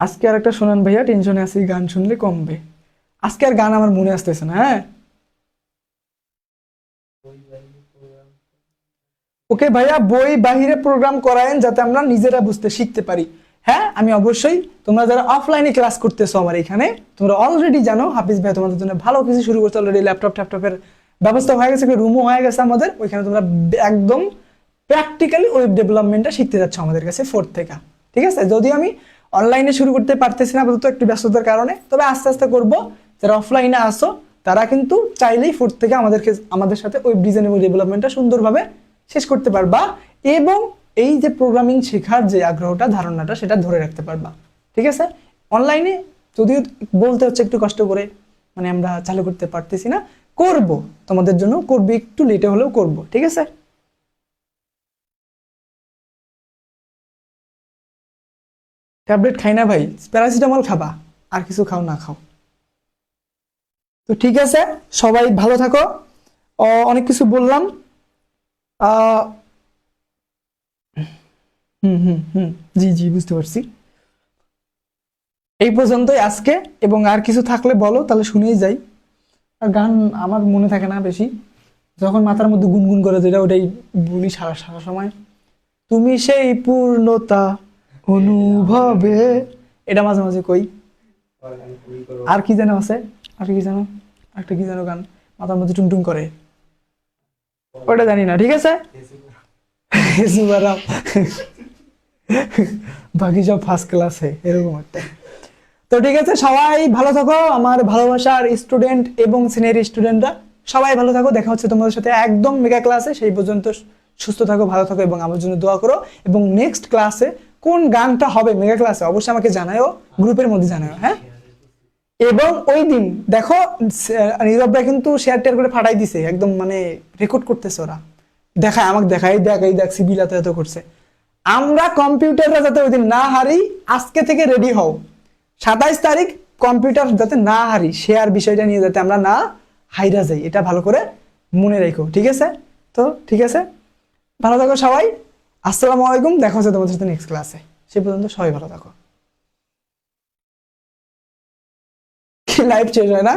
আজকে আর একটা শোনান ভাইয়া, টেনশনে আছি, গান শুনলে কমবে। আজকে আর গান আমার মনে আসতেছে না। হ্যাঁ ওকে ভাইয়া, বই বাহিরে প্রোগ্রাম করায়েন যাতে আমরা নিজেরা বুঝতে শিখতে পারি। হ্যাঁ, আমি অবশ্যই, তোমরা যারা অফলাইনে ক্লাস করতেছো আমার এখানে, তোমরা অলরেডি জানো হাফিজ ভাই তোমাদের জন্য ভালো কিছু শুরু করছে অলরেডি। ল্যাপটপ ট্যাপটপের ব্যবস্থা হয়ে গেছে, রুমও হয়ে গেছে আমাদের ওইখানে। তোমরা একদম প্র্যাকটিক্যালি ওয়েব ডেভেলপমেন্টটা শিখতে যাচ্ছ আমাদের কাছে 4th থেকে, ঠিক আছে। যদি আমি অনলাইনে শুরু করতে পারতেছি না আপাতত একটু ব্যস্ততার কারণে, তবে আস্তে আস্তে করব। যারা অফলাইনে আসো তারা কিন্তু চাইলেই 4th থেকে আমাদের সাথে ওয়েব ডিজাইন এবং ডেভেলপমেন্টটা সুন্দরভাবে শেষ করতে পারবা, এবং এই যে প্রোগ্রামিং শেখার যে আগ্রহটা ধারণাটা সেটা ধরে রাখতে পারবা, ঠিক আছে। অনলাইনে যদিও বলতে হচ্ছে একটু কষ্ট করে, মানে আমরা চালু করতে পারতেছি না, করব তোমাদের জন্য, করবি একটু লেটে হলেও করব, ঠিক আছে। ট্যাবলেট খাই না ভাই, প্যারাসিটামল খাবা, আর কিছু খাও না খাও। তো ঠিক আছে, সবাই ভালো থাকো। অনেক কিছু বললাম। আহ হুম হুম হুম, জি জি বুঝতে পারছি। এই পর্যন্তই আজকে, এবং আর কিছু থাকলে বলো, তাহলে শুনেই যাই। আর গান আমার মনে থাকে না বেশি, যখন মাথার মধ্যে গুনগুন করে যেটা ওটাই বলি সারা সারা সময়। তুমি সেই পূর্ণতা অনুভবে, এটা মাঝে মাঝে কই। আর কি যেন আছে, আর কি যেন, একটা কি যেন গান মাথার মধ্যে টুনটুন করে, ওটা জানি না, ঠিক আছে। সুবারাম, বাকি সব ফার্স্ট ক্লাসে, এরকম একটা। তো ঠিক আছে, সবাই ভালো থাকো আমার ভালোবাসার স্টুডেন্ট এবং সিনিয়র স্টুডেন্টরা, সবাই ভালো থাকো। দেখা হচ্ছে তোমাদের সাথে একদম মেগা ক্লাসে। সেই পর্যন্ত সুস্থ থাকো, ভালো থাকো, এবং আমার জন্য দোয়া করো। এবং নেক্সট ক্লাসে কোন গানটা হবে মেগা ক্লাসে অবশ্যই আমাকে জানাও, গ্রুপের মধ্যে জানাও, হ্যাঁ। এবং ওই দিন দেখো, নীরব ভাই কিন্তু শেয়ার টেয়ার করে ফাটাই দিছে একদম, মানে রেকর্ড করতেছে ওরা, দেখায় আমাকে, দেখায় এই দেখ এই দেখ সিবিল এত করছে। আমরা কম্পিউটাররা যাতে ওই দিন না হারি, আজকে থেকে রেডি হও। 27 তারিখ কম্পিউটার যাতে না হারি, শেয়ার বিষয়টা নিয়ে যাতে আমরা না হাইরা যাই, এটা ভালো করে মনে রেখো, ঠিক আছে। তো ঠিক আছে, ভালো থাকো সবাই। আসসালামু আলাইকুম, দেখা হচ্ছে তোমাদের সাথে নেক্সট ক্লাসে। সে পর্যন্ত সবাই ভালো থাকো। কি লাইভ শেষ হয় না?